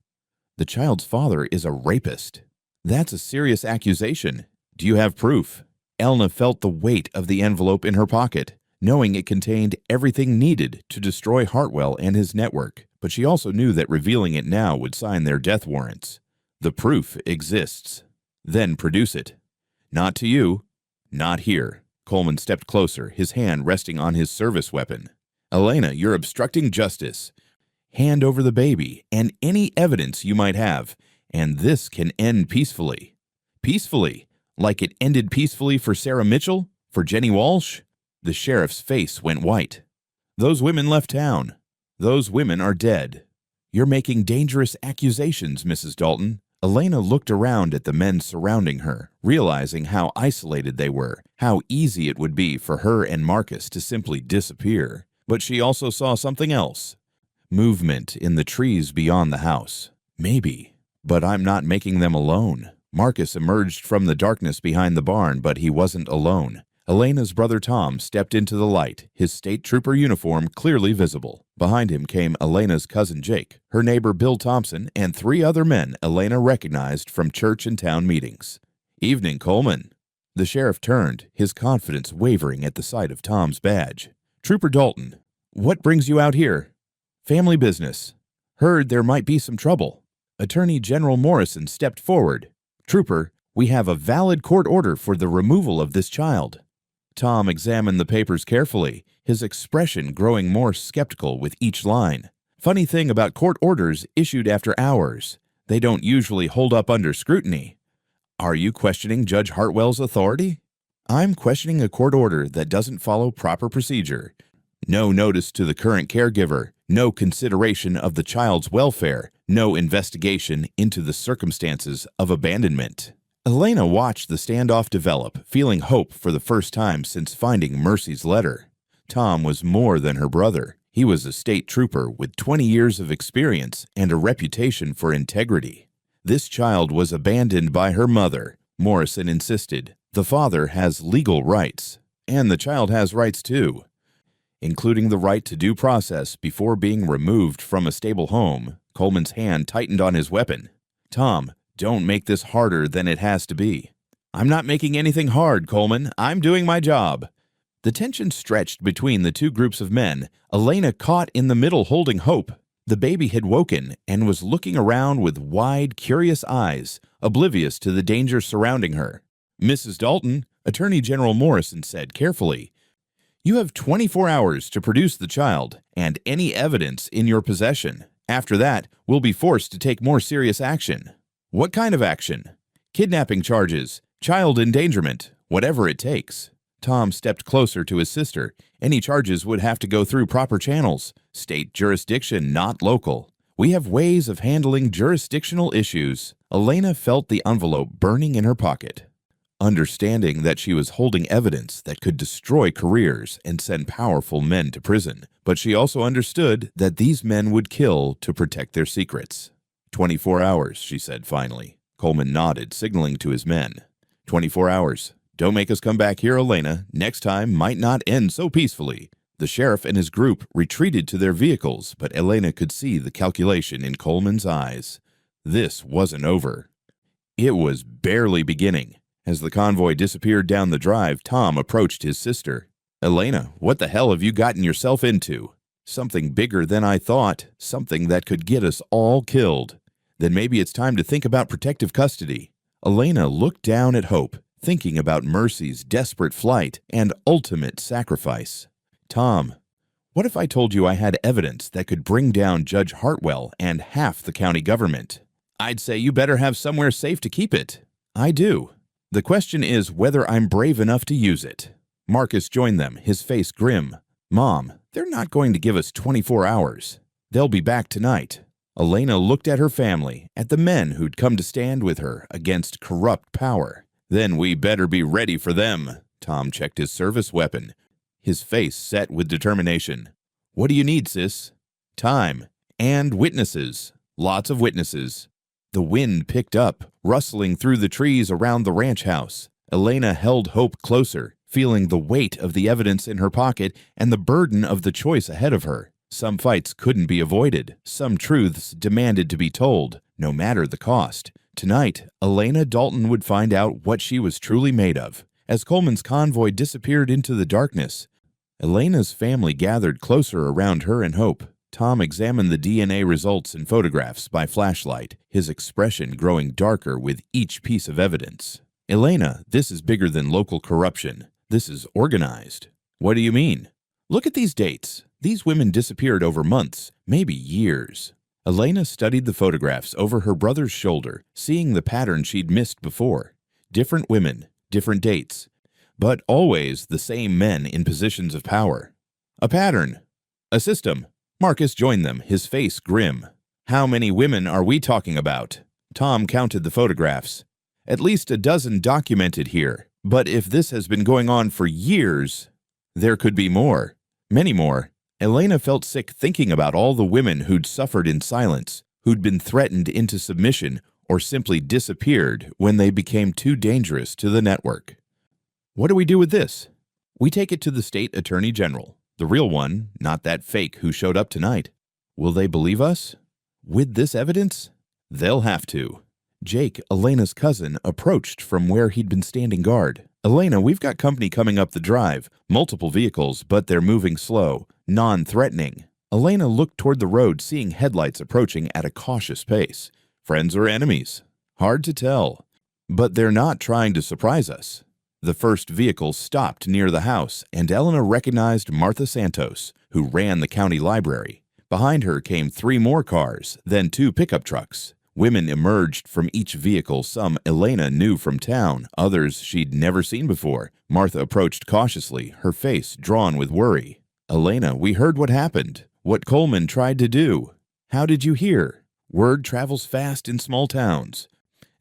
"The child's father is a rapist." "That's a serious accusation. Do you have proof?" Elena felt the weight of the envelope in her pocket, knowing it contained everything needed to destroy Hartwell and his network, but she also knew that revealing it now would sign their death warrants. "The proof exists." "Then produce it." "Not to you." "Not here." Coleman stepped closer, his hand resting on his service weapon. "Elena, you're obstructing justice. Hand over the baby and any evidence you might have, and this can end peacefully." "Peacefully? Like it ended peacefully for Sarah Mitchell? For Jenny Walsh?" The sheriff's face went white. "Those women left town. Those women are dead." "You're making dangerous accusations, Mrs. Dalton." Elena looked around at the men surrounding her, realizing how isolated they were, how easy it would be for her and Marcus to simply disappear. But she also saw something else. Movement in the trees beyond the house. Maybe. But I'm not making them alone. Marcus emerged from the darkness behind the barn, but he wasn't alone. Elena's brother Tom stepped into the light, his state trooper uniform clearly visible. Behind him came Elena's cousin Jake, her neighbor Bill Thompson, and 3 other men Elena recognized from church and town meetings. "Evening, Coleman." The sheriff turned, his confidence wavering at the sight of Tom's badge. "Trooper Dalton, what brings you out here?" "Family business. Heard there might be some trouble." Attorney General Morrison stepped forward. "Trooper, we have a valid court order for the removal of this child." Tom examined the papers carefully, his expression growing more skeptical with each line. "Funny thing about court orders issued after hours. They don't usually hold up under scrutiny." "Are you questioning Judge Hartwell's authority?" "I'm questioning a court order that doesn't follow proper procedure. No notice to the current caregiver, no consideration of the child's welfare, no investigation into the circumstances of abandonment." Elena watched the standoff develop, feeling hope for the first time since finding Mercy's letter. Tom was more than her brother. He was a state trooper with 20 years of experience and a reputation for integrity. This child was abandoned by her mother, Morrison insisted. The father has legal rights, and the child has rights too, including the right to due process before being removed from a stable home. Coleman's hand tightened on his weapon. "Tom, don't make this harder than it has to be." "I'm not making anything hard, Coleman. I'm doing my job." The tension stretched between the 2 groups of men, Elena caught in the middle holding hope. The baby had woken and was looking around with wide, curious eyes, oblivious to the danger surrounding her. "Mrs. Dalton," Attorney General Morrison said carefully, "you have 24 hours to produce the child and any evidence in your possession. After that, we'll be forced to take more serious action." "What kind of action?" "Kidnapping charges, child endangerment, whatever it takes." Tom stepped closer to his sister. "Any charges would have to go through proper channels. State jurisdiction, not local. We have ways of handling jurisdictional issues." Elena felt the envelope burning in her pocket, understanding that she was holding evidence that could destroy careers and send powerful men to prison. But she also understood that these men would kill to protect their secrets. 24 hours, she said finally. Coleman nodded, signaling to his men. 24 hours. Don't make us come back here, Elena. Next time might not end so peacefully. The sheriff and his group retreated to their vehicles, but Elena could see the calculation in Coleman's eyes. This wasn't over. It was barely beginning. As the convoy disappeared down the drive, Tom approached his sister. "Elena, what the hell have you gotten yourself into?" "Something bigger than I thought. Something that could get us all killed." "Then maybe it's time to think about protective custody." Elena looked down at Hope, thinking about Mercy's desperate flight and ultimate sacrifice. Tom, what if I told you I had evidence that could bring down Judge Hartwell and half the county government? I'd say you better have somewhere safe to keep it. I do. The question is whether I'm brave enough to use it. Marcus joined them, his face grim. Mom, they're not going to give us 24 hours. They'll be back tonight. Elena looked at her family, at the men who'd come to stand with her against corrupt power. Then we better be ready for them. Tom checked his service weapon, his face set with determination. What do you need, sis? Time. And witnesses. Lots of witnesses. The wind picked up, rustling through the trees around the ranch house. Elena held Hope closer, feeling the weight of the evidence in her pocket and the burden of the choice ahead of her. Some fights couldn't be avoided. Some truths demanded to be told, no matter the cost. Tonight, Elena Dalton would find out what she was truly made of. As Coleman's convoy disappeared into the darkness, Elena's family gathered closer around her and Hope. Tom examined the DNA results and photographs by flashlight, his expression growing darker with each piece of evidence. Elena, this is bigger than local corruption. This is organized. What do you mean? Look at these dates. These women disappeared over months, maybe years. Elena studied the photographs over her brother's shoulder, seeing the pattern she'd missed before. Different women, different dates, but always the same men in positions of power. A pattern. A system. Marcus joined them, his face grim. How many women are we talking about? Tom counted the photographs. At least a dozen documented here, but if this has been going on for years, there could be more. Many more. Elena felt sick thinking about all the women who'd suffered in silence, who'd been threatened into submission or simply disappeared when they became too dangerous to the network. What do we do with this? We take it to the state attorney general. The real one, not that fake who showed up tonight. Will they believe us? With this evidence? They'll have to. Jake, Elena's cousin, approached from where he'd been standing guard. Elena, we've got company coming up the drive. Multiple vehicles, but they're moving slow, non-threatening. Elena looked toward the road, seeing headlights approaching at a cautious pace. Friends or enemies? Hard to tell. But they're not trying to surprise us. The first vehicle stopped near the house, and Elena recognized Martha Santos, who ran the county library. Behind her came 3 more cars, then 2 pickup trucks. Women emerged from each vehicle, some Elena knew from town, others she'd never seen before. Martha approached cautiously, her face drawn with worry. Elena, we heard what happened, what Coleman tried to do. How did you hear? Word travels fast in small towns,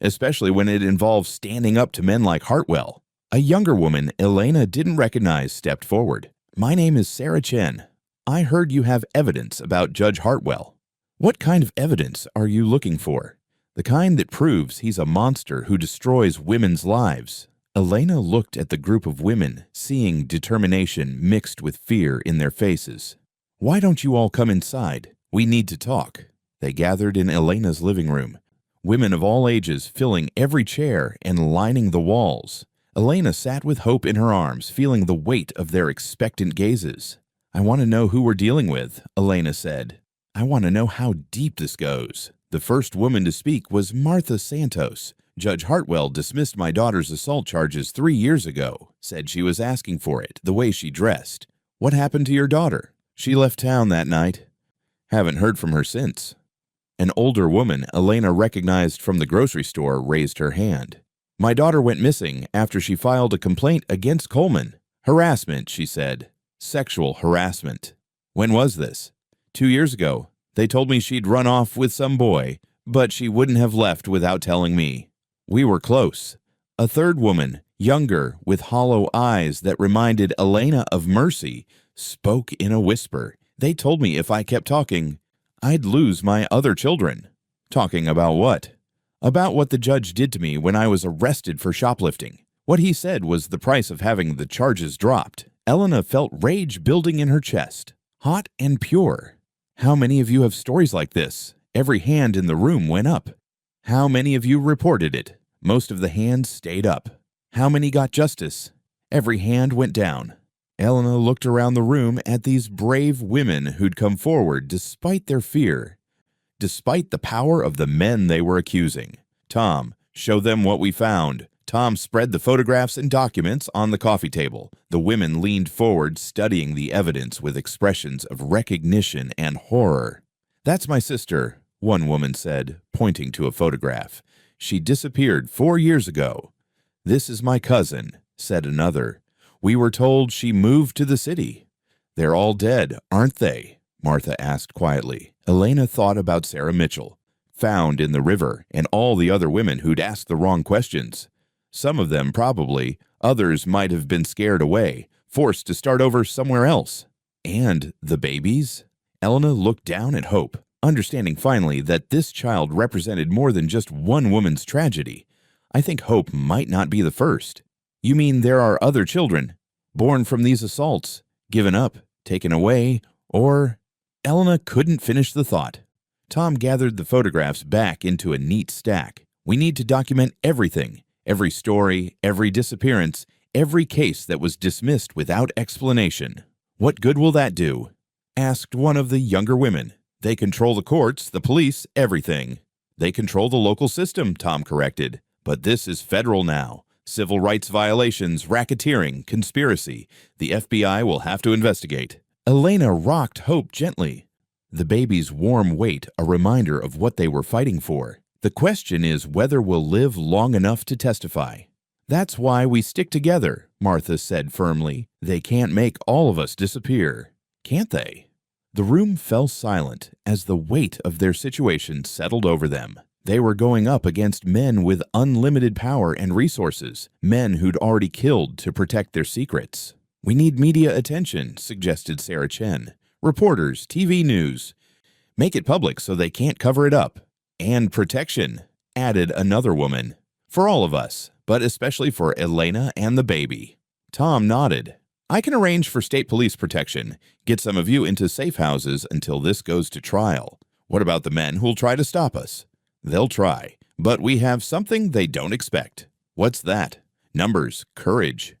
especially when it involves standing up to men like Hartwell. A younger woman Elena didn't recognize stepped forward. My name is Sarah Chen. I heard you have evidence about Judge Hartwell. What kind of evidence are you looking for? The kind that proves he's a monster who destroys women's lives. Elena looked at the group of women, seeing determination mixed with fear in their faces. Why don't you all come inside? We need to talk. They gathered in Elena's living room, women of all ages filling every chair and lining the walls. Elena sat with Hope in her arms, feeling the weight of their expectant gazes. I want to know who we're dealing with, Elena said. I want to know how deep this goes. The first woman to speak was Martha Santos. Judge Hartwell dismissed my daughter's assault charges 3 years ago, said she was asking for it, the way she dressed. What happened to your daughter? She left town that night. Haven't heard from her since. An older woman Elena recognized from the grocery store raised her hand. My daughter went missing after she filed a complaint against Coleman. Harassment, she said. Sexual harassment. When was this? 2 years ago. They told me she'd run off with some boy, but she wouldn't have left without telling me. We were close. A third woman, younger, with hollow eyes that reminded Elena of Mercy, spoke in a whisper. They told me if I kept talking, I'd lose my other children. Talking about what? About what the judge did to me when I was arrested for shoplifting. What he said was the price of having the charges dropped. Elena felt rage building in her chest, hot and pure. How many of you have stories like this? Every hand in the room went up. How many of you reported it? Most of the hands stayed up. How many got justice? Every hand went down. Elena looked around the room at these brave women who'd come forward despite their fear, despite the power of the men they were accusing. Tom, show them what we found. Tom spread the photographs and documents on the coffee table. The women leaned forward, studying the evidence with expressions of recognition and horror. "That's my sister," one woman said, pointing to a photograph. "She disappeared 4 years ago." "This is my cousin," said another. "We were told she moved to the city." "They're all dead, aren't they?" Martha asked quietly. Elena thought about Sarah Mitchell, found in the river, and all the other women who'd asked the wrong questions. Some of them probably, others might have been scared away, forced to start over somewhere else. And the babies? Elena looked down at Hope, understanding finally that this child represented more than just one woman's tragedy. "I think Hope might not be the first." "You mean there are other children, born from these assaults, given up, taken away, or—" Elena couldn't finish the thought. Tom gathered the photographs back into a neat stack. "We need to document everything. Every story, every disappearance, every case that was dismissed without explanation." "What good will that do?" asked one of the younger women. "They control the courts, the police, everything." "They control the local system," Tom corrected. "But this is federal now. Civil rights violations, racketeering, conspiracy. The FBI will have to investigate." Elena rocked Hope gently, the baby's warm weight a reminder of what they were fighting for. "The question is whether we'll live long enough to testify." "That's why we stick together," Martha said firmly. "They can't make all of us disappear." "Can't they?" The room fell silent as the weight of their situation settled over them. They were going up against men with unlimited power and resources, men who'd already killed to protect their secrets. "We need media attention," suggested Sarah Chen. "Reporters, TV news. Make it public so they can't cover it up." "And protection," added another woman. "For all of us, but especially for Elena and the baby." Tom nodded. "I can arrange for state police protection, get some of you into safe houses until this goes to trial. What about the men who'll try to stop us?" "They'll try, but we have something they don't expect." "What's that?" "Numbers, courage,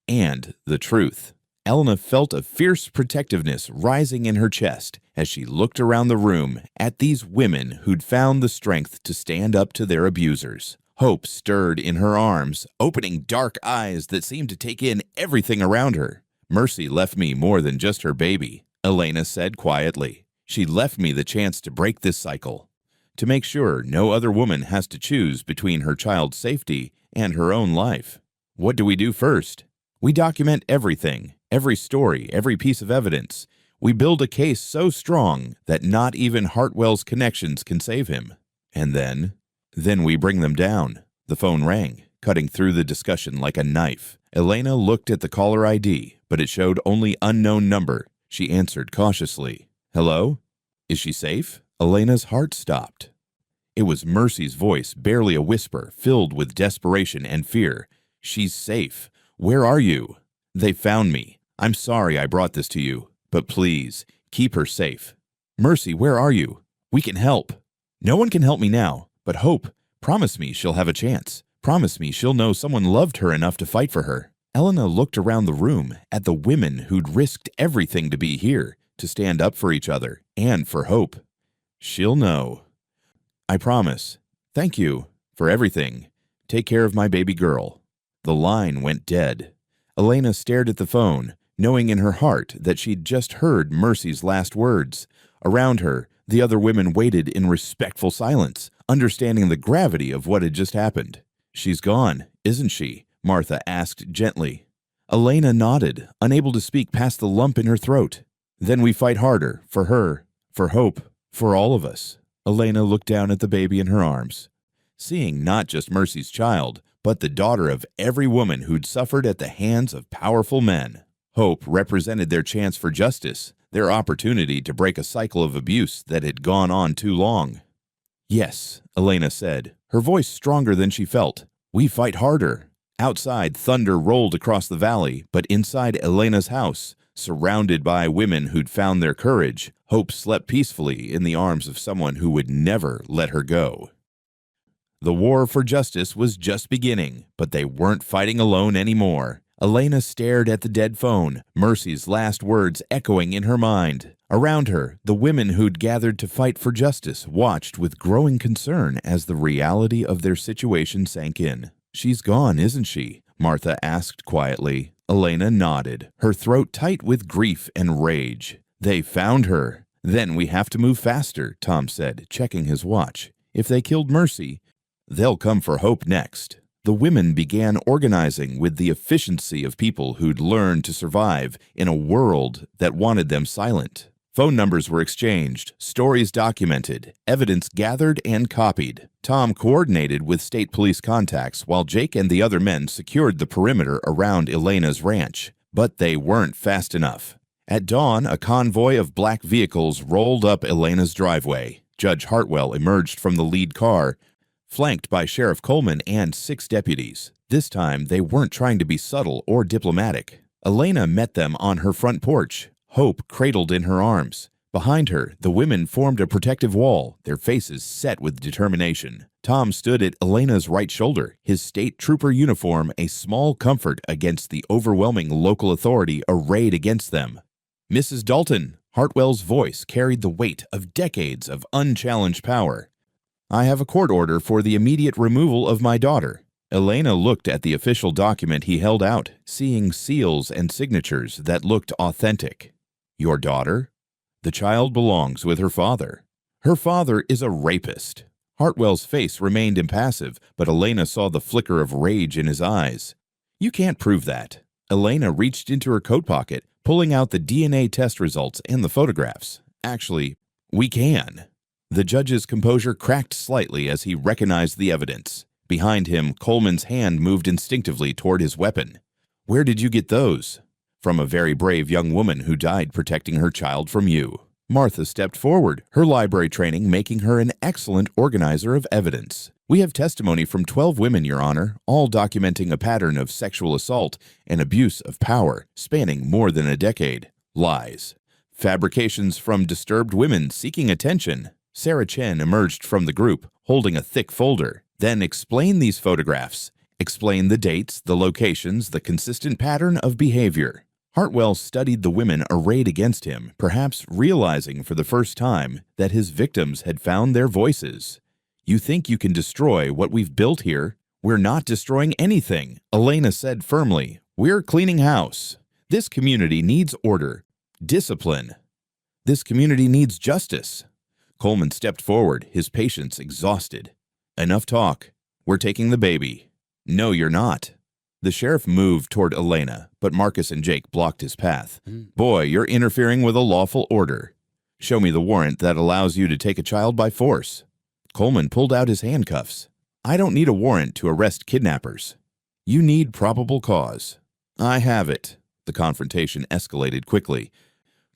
and the truth." Elena felt a fierce protectiveness rising in her chest as she looked around the room at these women who'd found the strength to stand up to their abusers. Hope stirred in her arms, opening dark eyes that seemed to take in everything around her. "Mercy left me more than just her baby," Elena said quietly. "She left me the chance to break this cycle, to make sure no other woman has to choose between her child's safety and her own life." "What do we do first?" "We document everything, every story, every piece of evidence. We build a case so strong that not even Hartwell's connections can save him. And then we bring them down." The phone rang, cutting through the discussion like a knife. Elena looked at the caller ID, but it showed only unknown number. She answered cautiously. "Hello? Is she safe?" Elena's heart stopped. It was Mercy's voice, barely a whisper, filled with desperation and fear. "She's safe. Where are you?" "They found me. I'm sorry I brought this to you, but please, keep her safe." "Mercy, where are you? We can help." "No one can help me now, but Hope, promise me she'll have a chance. Promise me she'll know someone loved her enough to fight for her." Elena looked around the room at the women who'd risked everything to be here, to stand up for each other and for Hope. "She'll know. I promise. Thank you for everything. Take care of my baby girl." The line went dead. Elena stared at the phone, knowing in her heart that she'd just heard Mercy's last words. Around her, the other women waited in respectful silence, understanding the gravity of what had just happened. "She's gone, isn't she?" Martha asked gently. Elena nodded, unable to speak past the lump in her throat. "Then we fight harder, for her, for Hope, for all of us." Elena looked down at the baby in her arms, seeing not just Mercy's child, but the daughter of every woman who'd suffered at the hands of powerful men. Hope represented their chance for justice, their opportunity to break a cycle of abuse that had gone on too long. "Yes," Elena said, her voice stronger than she felt. "We fight harder." Outside, thunder rolled across the valley, but inside Elena's house, surrounded by women who'd found their courage, Hope slept peacefully in the arms of someone who would never let her go. The war for justice was just beginning, but they weren't fighting alone anymore. Elena stared at the dead phone, Mercy's last words echoing in her mind. Around her, the women who'd gathered to fight for justice watched with growing concern as the reality of their situation sank in. She's gone, isn't she? Martha asked quietly. Elena nodded, her throat tight with grief and rage. They found her. Then we have to move faster, Tom said, checking his watch. If they killed Mercy, they'll come for Hope next. The women began organizing with the efficiency of people who'd learned to survive in a world that wanted them silent. Phone numbers were exchanged, stories documented, evidence gathered and copied. Tom coordinated with state police contacts while Jake and the other men secured the perimeter around Elena's ranch. But they weren't fast enough. At dawn, a convoy of black vehicles rolled up Elena's driveway. Judge Hartwell emerged from the lead car, flanked by Sheriff Coleman and 6 deputies. This time, they weren't trying to be subtle or diplomatic. Elena met them on her front porch, Hope cradled in her arms. Behind her, the women formed a protective wall, their faces set with determination. Tom stood at Elena's right shoulder, his state trooper uniform a small comfort against the overwhelming local authority arrayed against them. Mrs. Dalton, Hartwell's voice carried the weight of decades of unchallenged power. I have a court order for the immediate removal of my daughter. Elena looked at the official document he held out, seeing seals and signatures that looked authentic. Your daughter? The child belongs with her father. Her father is a rapist. Hartwell's face remained impassive, but Elena saw the flicker of rage in his eyes. You can't prove that. Elena reached into her coat pocket, pulling out the DNA test results and the photographs. Actually, we can. The judge's composure cracked slightly as he recognized the evidence. Behind him, Coleman's hand moved instinctively toward his weapon. Where did you get those? From a very brave young woman who died protecting her child from you. Martha stepped forward, her library training making her an excellent organizer of evidence. We have testimony from 12 women, Your Honor, all documenting a pattern of sexual assault and abuse of power spanning more than a decade. Lies. Fabrications from disturbed women seeking attention. Sarah Chen emerged from the group, holding a thick folder. Then explain these photographs. Explain the dates, the locations, the consistent pattern of behavior. Hartwell studied the women arrayed against him, perhaps realizing for the first time that his victims had found their voices. You think you can destroy what we've built here? We're not destroying anything, Elena said firmly. We're cleaning house. This community needs order, discipline. This community needs justice. Coleman stepped forward, his patience exhausted. Enough talk. We're taking the baby. No, you're not. The sheriff moved toward Elena, but Marcus and Jake blocked his path. Boy, you're interfering with a lawful order. Show me the warrant that allows you to take a child by force. Coleman pulled out his handcuffs. I don't need a warrant to arrest kidnappers. You need probable cause. I have it. The confrontation escalated quickly.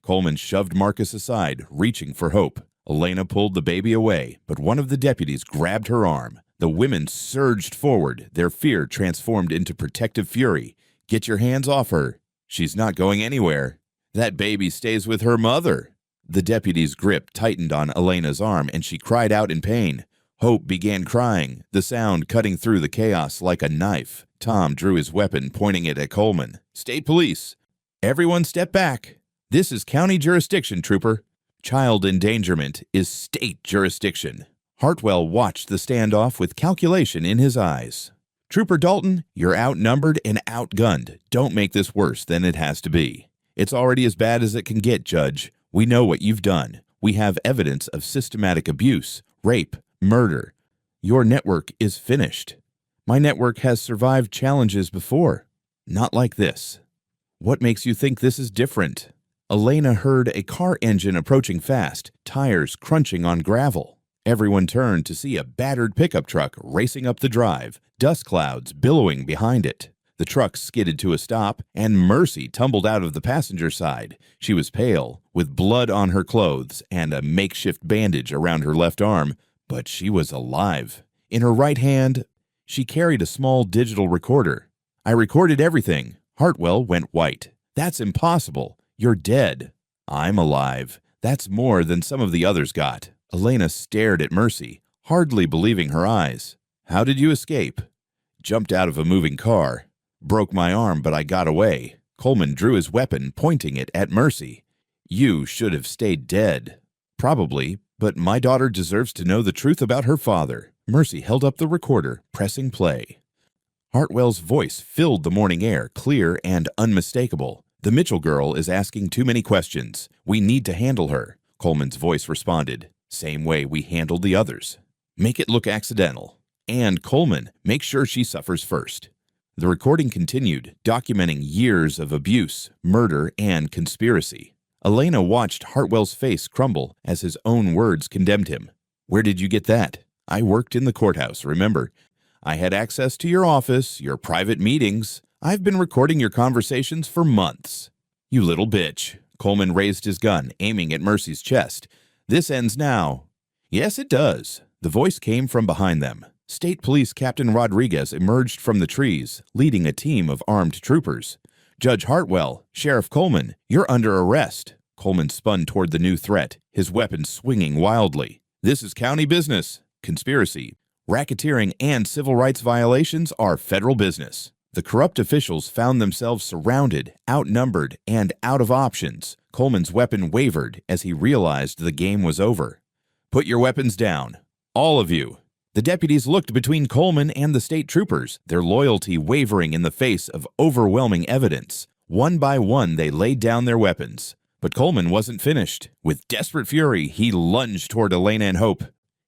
Coleman shoved Marcus aside, reaching for Hope. Elena pulled the baby away, but one of the deputies grabbed her arm. The women surged forward, their fear transformed into protective fury. Get your hands off her. She's not going anywhere. That baby stays with her mother. The deputy's grip tightened on Elena's arm, and she cried out in pain. Hope began crying, the sound cutting through the chaos like a knife. Tom drew his weapon, pointing it at Coleman. State police. Everyone step back. This is county jurisdiction, trooper. Child endangerment is state jurisdiction. Hartwell watched the standoff with calculation in his eyes. Trooper Dalton, you're outnumbered and outgunned. Don't make this worse than it has to be. It's already as bad as it can get, Judge. We know what you've done. We have evidence of systematic abuse, rape, murder. Your network is finished. My network has survived challenges before. Not like this. What makes you think this is different? Elena heard a car engine approaching fast, tires crunching on gravel. Everyone turned to see a battered pickup truck racing up the drive, dust clouds billowing behind it. The truck skidded to a stop, and Mercy tumbled out of the passenger side. She was pale, with blood on her clothes and a makeshift bandage around her left arm, but she was alive. In her right hand, she carried a small digital recorder. I recorded everything. Hartwell went white. That's impossible. You're dead. I'm alive. That's more than some of the others got. Elena stared at Mercy, hardly believing her eyes. How did you escape? Jumped out of a moving car. Broke my arm, but I got away. Coleman drew his weapon, pointing it at Mercy. You should have stayed dead. Probably, but my daughter deserves to know the truth about her father. Mercy held up the recorder, pressing play. Hartwell's voice filled the morning air, clear and unmistakable. "The Mitchell girl is asking too many questions. We need to handle her," Coleman's voice responded. "Same way we handled the others. Make it look accidental. And Coleman, make sure she suffers first." The recording continued, documenting years of abuse, murder, and conspiracy. Elena watched Hartwell's face crumble as his own words condemned him. "Where did you get that? I worked in the courthouse, remember? I had access to your office, your private meetings. I've been recording your conversations for months." "You little bitch." Coleman raised his gun, aiming at Mercy's chest. "This ends now." "Yes, it does." The voice came from behind them. State Police Captain Rodriguez emerged from the trees, leading a team of armed troopers. "Judge Hartwell, Sheriff Coleman, you're under arrest." Coleman spun toward the new threat, his weapon swinging wildly. "This is county business. Conspiracy, racketeering, and civil rights violations are federal business." The corrupt officials found themselves surrounded, outnumbered, and out of options. Coleman's weapon wavered as he realized the game was over. "Put your weapons down. All of you." The deputies looked between Coleman and the state troopers, their loyalty wavering in the face of overwhelming evidence. One by one, they laid down their weapons. But Coleman wasn't finished. With desperate fury, he lunged toward Elena and Hope,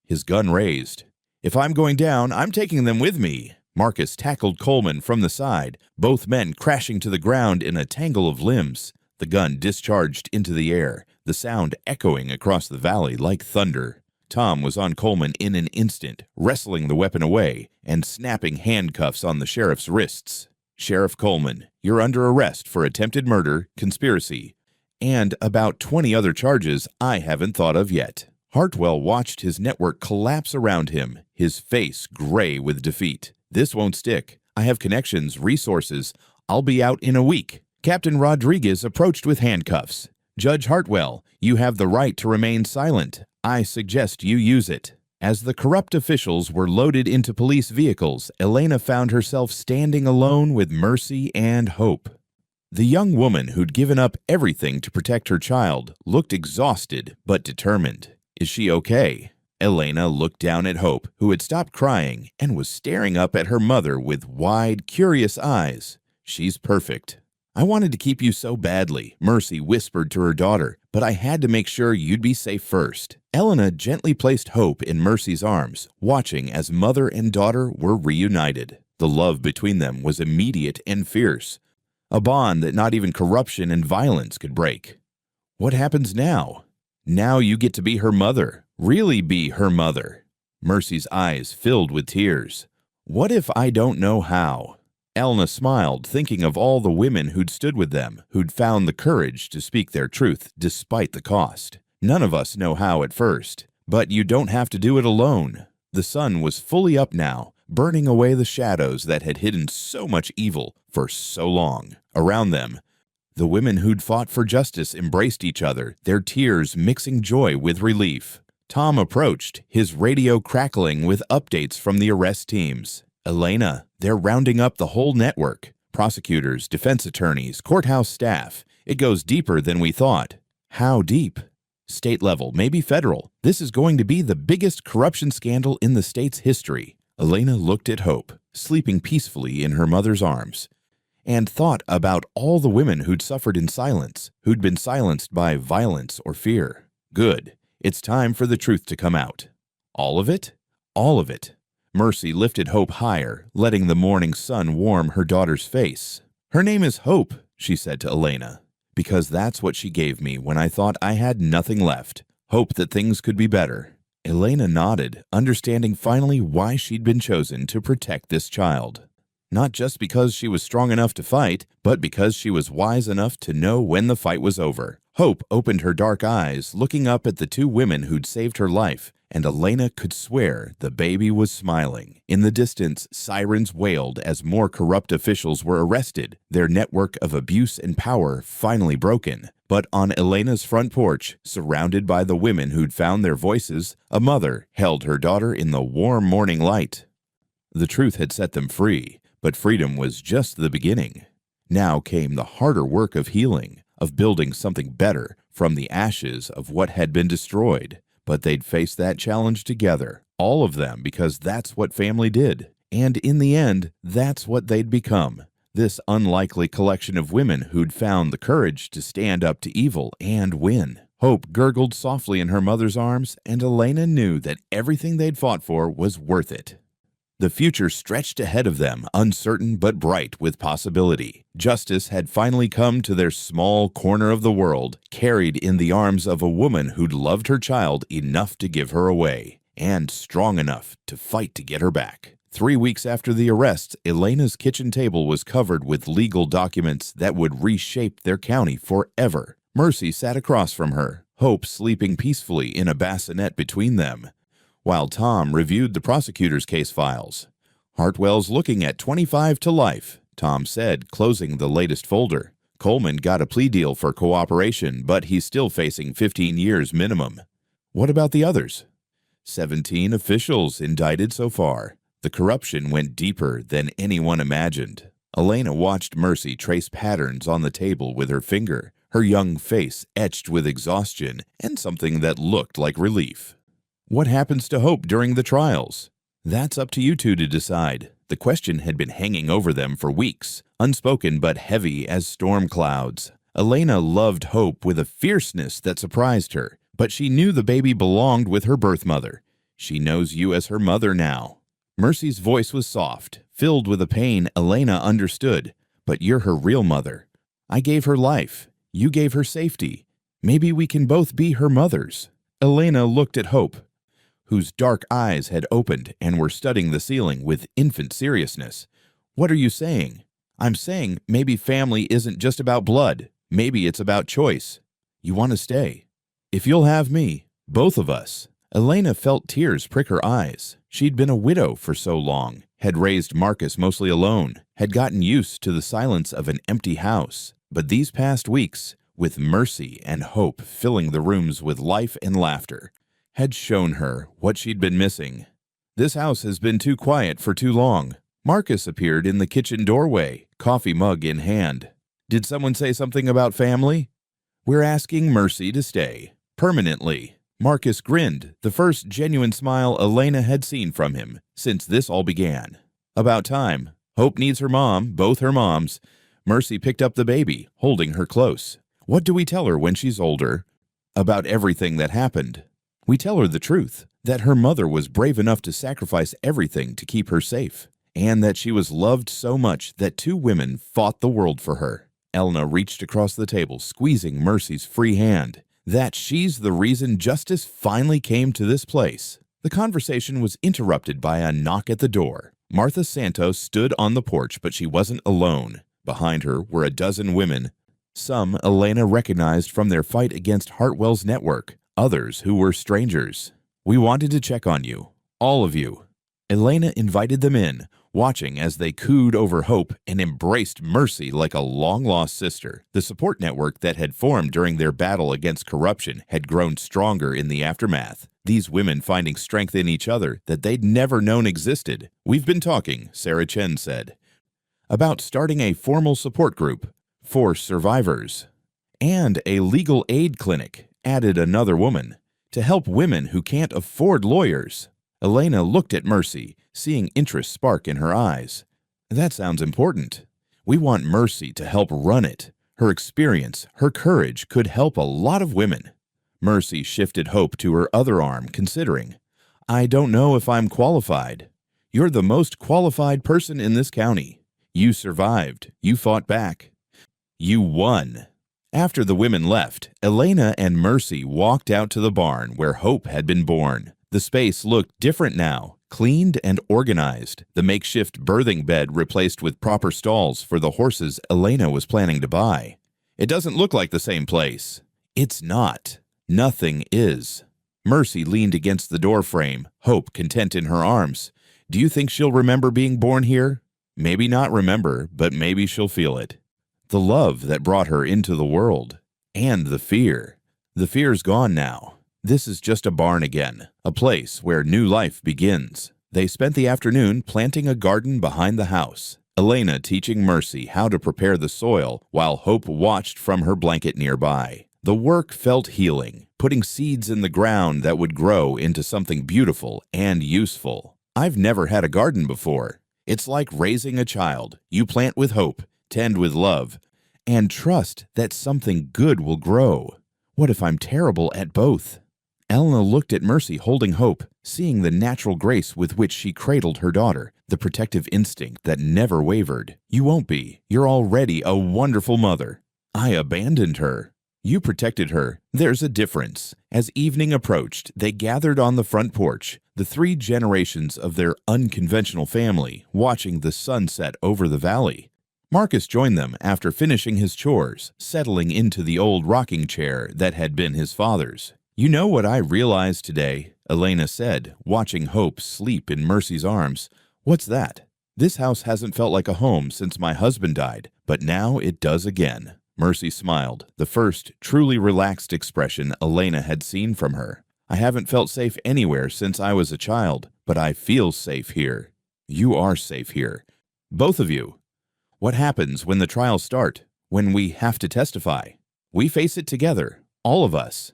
his gun raised. "If I'm going down, I'm taking them with me." Marcus tackled Coleman from the side, both men crashing to the ground in a tangle of limbs. The gun discharged into the air, the sound echoing across the valley like thunder. Tom was on Coleman in an instant, wrestling the weapon away and snapping handcuffs on the sheriff's wrists. "Sheriff Coleman, you're under arrest for attempted murder, conspiracy, and about 20 other charges I haven't thought of yet." Hartwell watched his network collapse around him, his face gray with defeat. "This won't stick. I have connections, resources. I'll be out in a week." Captain Rodriguez approached with handcuffs. "Judge Hartwell, you have the right to remain silent. I suggest you use it." As the corrupt officials were loaded into police vehicles, Elena found herself standing alone with Mercy and Hope. The young woman who'd given up everything to protect her child looked exhausted but determined. "Is she okay?" Elena looked down at Hope, who had stopped crying and was staring up at her mother with wide, curious eyes. "She's perfect." "I wanted to keep you so badly," Mercy whispered to her daughter, "but I had to make sure you'd be safe first." Elena gently placed Hope in Mercy's arms, watching as mother and daughter were reunited. The love between them was immediate and fierce, a bond that not even corruption and violence could break. "What happens now?" "Now you get to be her mother, really be her mother." Mercy's eyes filled with tears. "What if I don't know how?" Elena smiled, thinking of all the women who'd stood with them, who'd found the courage to speak their truth despite the cost. "None of us know how at first, but you don't have to do it alone." The sun was fully up now, burning away the shadows that had hidden so much evil for so long. Around them, the women who'd fought for justice embraced each other, their tears mixing joy with relief. Tom approached, his radio crackling with updates from the arrest teams. "Elena, they're rounding up the whole network. Prosecutors, defense attorneys, courthouse staff. It goes deeper than we thought." "How deep?" "State level, maybe federal. This is going to be the biggest corruption scandal in the state's history." Elena looked at Hope, sleeping peacefully in her mother's arms, and thought about all the women who'd suffered in silence, who'd been silenced by violence or fear. Good. It's time for the truth to come out. All of it? All of it. Mercy lifted Hope higher, letting the morning sun warm her daughter's face. "Her name is Hope," she said to Elena, "because that's what she gave me when I thought I had nothing left. Hope that things could be better." Elena nodded, understanding finally why she'd been chosen to protect this child. Not just because she was strong enough to fight, but because she was wise enough to know when the fight was over. Hope opened her dark eyes, looking up at the two women who'd saved her life, and Elena could swear the baby was smiling. In the distance, sirens wailed as more corrupt officials were arrested, their network of abuse and power finally broken. But on Elena's front porch, surrounded by the women who'd found their voices, a mother held her daughter in the warm morning light. The truth had set them free, but freedom was just the beginning. Now came the harder work of healing, of building something better from the ashes of what had been destroyed. But they'd face that challenge together, all of them, because that's what family did. And in the end, that's what they'd become. This unlikely collection of women who'd found the courage to stand up to evil and win. Hope gurgled softly in her mother's arms, and Elena knew that everything they'd fought for was worth it. The future stretched ahead of them, uncertain but bright with possibility. Justice had finally come to their small corner of the world, carried in the arms of a woman who'd loved her child enough to give her away, and strong enough to fight to get her back. 3 weeks after the arrest, Elena's kitchen table was covered with legal documents that would reshape their county forever. Mercy sat across from her, Hope sleeping peacefully in a bassinet between them, while Tom reviewed the prosecutor's case files. "Hartwell's looking at 25 to life," Tom said, closing the latest folder. "Coleman got a plea deal for cooperation, but he's still facing 15 years minimum." "What about the others?" 17 officials indicted so far. The corruption went deeper than anyone imagined. Elena watched Mercy trace patterns on the table with her finger, her young face etched with exhaustion and something that looked like relief. "What happens to Hope during the trials?" "That's up to you two to decide." The question had been hanging over them for weeks, unspoken but heavy as storm clouds. Elena loved Hope with a fierceness that surprised her, but she knew the baby belonged with her birth mother. "She knows you as her mother now." Mercy's voice was soft, filled with a pain Elena understood. "But you're her real mother. I gave her life. You gave her safety. Maybe we can both be her mothers." Elena looked at Hope, whose dark eyes had opened and were studying the ceiling with infant seriousness. "What are you saying?" "I'm saying maybe family isn't just about blood. Maybe it's about choice. You want to stay. If you'll have me, both of us." Elena felt tears prick her eyes. She'd been a widow for so long, had raised Marcus mostly alone, had gotten used to the silence of an empty house. But these past weeks, with Mercy and Hope filling the rooms with life and laughter, had shown her what she'd been missing. "This house has been too quiet for too long." Marcus appeared in the kitchen doorway, coffee mug in hand. "Did someone say something about family?" "We're asking Mercy to stay. Permanently." Marcus grinned, the first genuine smile Elena had seen from him since this all began. "About time. Hope needs her mom, both her moms." Mercy picked up the baby, holding her close. "What do we tell her when she's older?" "About everything that happened. We tell her the truth, that her mother was brave enough to sacrifice everything to keep her safe, and that she was loved so much that 2 women fought the world for her." Elena reached across the table, squeezing Mercy's free hand. "That she's the reason justice finally came to this place." The conversation was interrupted by a knock at the door. Martha Santos stood on the porch, but she wasn't alone. Behind her were a dozen women. Some Elena recognized from their fight against Hartwell's network, others who were strangers. "We wanted to check on you, all of you." Elena invited them in, watching as they cooed over Hope and embraced Mercy like a long-lost sister. The support network that had formed during their battle against corruption had grown stronger in the aftermath, these women finding strength in each other that they'd never known existed. "We've been talking," Sarah Chen said, "about starting a formal support group for survivors and a legal aid clinic," added another woman, "to help women who can't afford lawyers." Elena looked at Mercy, seeing interest spark in her eyes. "That sounds important. We want Mercy to help run it. Her experience, her courage could help a lot of women." Mercy shifted Hope to her other arm, considering. "I don't know if I'm qualified." "You're the most qualified person in this county. You survived. You fought back. You won." After the women left, Elena and Mercy walked out to the barn where Hope had been born. The space looked different now, cleaned and organized, the makeshift birthing bed replaced with proper stalls for the horses Elena was planning to buy. "It doesn't look like the same place." "It's not. Nothing is." Mercy leaned against the doorframe, Hope content in her arms. "Do you think she'll remember being born here?" "Maybe not remember, but maybe she'll feel it. The love that brought her into the world. And the fear. The fear's gone now. This is just a barn again, a place where new life begins." They spent the afternoon planting a garden behind the house, Elena teaching Mercy how to prepare the soil while Hope watched from her blanket nearby. The work felt healing, putting seeds in the ground that would grow into something beautiful and useful. "I've never had a garden before," It's like raising a child. You plant with hope, tend with love, and trust that something good will grow. What if I'm terrible at both? Elena looked at Mercy holding hope, seeing the natural grace with which she cradled her daughter, the protective instinct that never wavered. You won't be. You're already a wonderful mother. I abandoned her. You protected her. There's a difference. As evening approached, they gathered on the front porch, the 3 generations of their unconventional family, watching the sun set over the valley. Marcus joined them after finishing his chores, settling into the old rocking chair that had been his father's. You know what I realized today, Elena said, watching Hope sleep in Mercy's arms. What's that? This house hasn't felt like a home since my husband died, but now it does again. Mercy smiled, the first truly relaxed expression Elena had seen from her. I haven't felt safe anywhere since I was a child, but I feel safe here. You are safe here. Both of you. What happens when the trials start? When we have to testify? We face it together, all of us.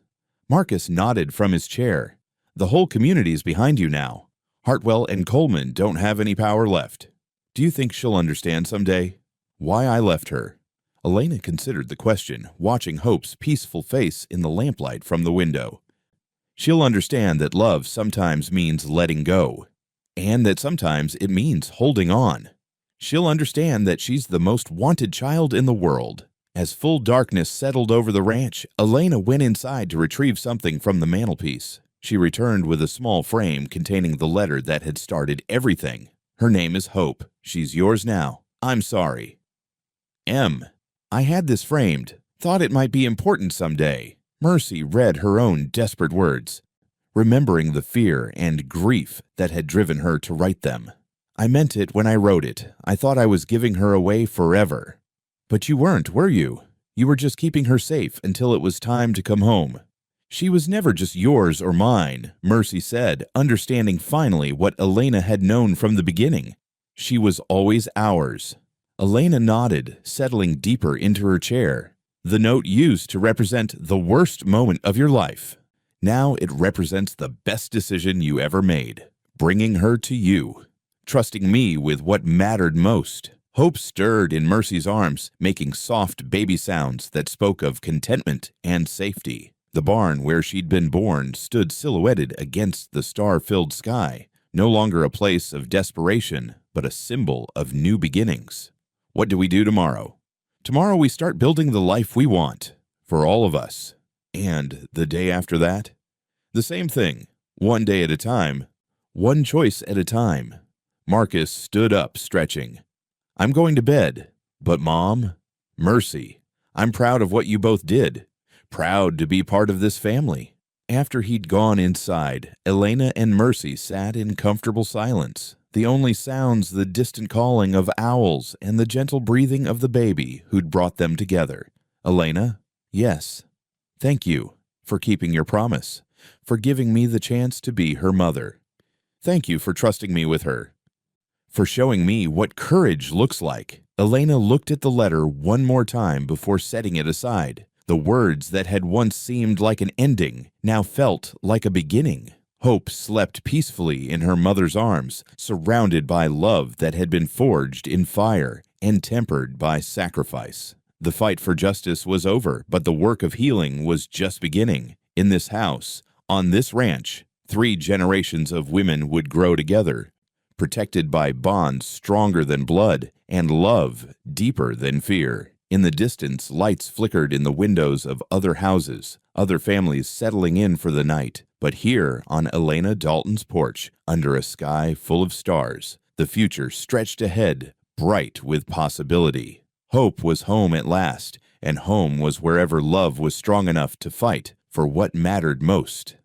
Marcus nodded from his chair. The whole community's behind you now. Hartwell and Coleman don't have any power left. Do you think she'll understand someday why I left her? Elena considered the question, watching Hope's peaceful face in the lamplight from the window. She'll understand that love sometimes means letting go, and that sometimes it means holding on. She'll understand that she's the most wanted child in the world. As full darkness settled over the ranch, Elena went inside to retrieve something from the mantelpiece. She returned with a small frame containing the letter that had started everything. Her name is Hope. She's yours now. I'm sorry. M. I had this framed. Thought it might be important someday. Mercy read her own desperate words, remembering the fear and grief that had driven her to write them. I meant it when I wrote it. I thought I was giving her away forever. But you weren't, were you? You were just keeping her safe until it was time to come home. She was never just yours or mine, Mercy said, understanding finally what Elena had known from the beginning. She was always ours. Elena nodded, settling deeper into her chair. The note used to represent the worst moment of your life. Now it represents the best decision you ever made, bringing her to you, trusting me with what mattered most. Hope stirred in Mercy's arms, making soft baby sounds that spoke of contentment and safety. The barn where she'd been born stood silhouetted against the star-filled sky, no longer a place of desperation, but a symbol of new beginnings. What do we do tomorrow? Tomorrow we start building the life we want, for all of us. And the day after that? The same thing, one day at a time, one choice at a time. Marcus stood up, stretching. I'm going to bed, but Mom, Mercy, I'm proud of what you both did. Proud to be part of this family. After he'd gone inside, Elena and Mercy sat in comfortable silence. The only sounds the distant calling of owls and the gentle breathing of the baby who'd brought them together. Elena, yes. Thank you for keeping your promise, for giving me the chance to be her mother. Thank you for trusting me with her, for showing me what courage looks like. Elena looked at the letter one more time before setting it aside. The words that had once seemed like an ending now felt like a beginning. Hope slept peacefully in her mother's arms, surrounded by love that had been forged in fire and tempered by sacrifice. The fight for justice was over, but the work of healing was just beginning. In this house, on this ranch, 3 generations of women would grow together, protected by bonds stronger than blood and love deeper than fear. In the distance, lights flickered in the windows of other houses, other families settling in for the night. But here, on Elena Dalton's porch, under a sky full of stars, the future stretched ahead, bright with possibility. Hope was home at last, and home was wherever love was strong enough to fight for what mattered most.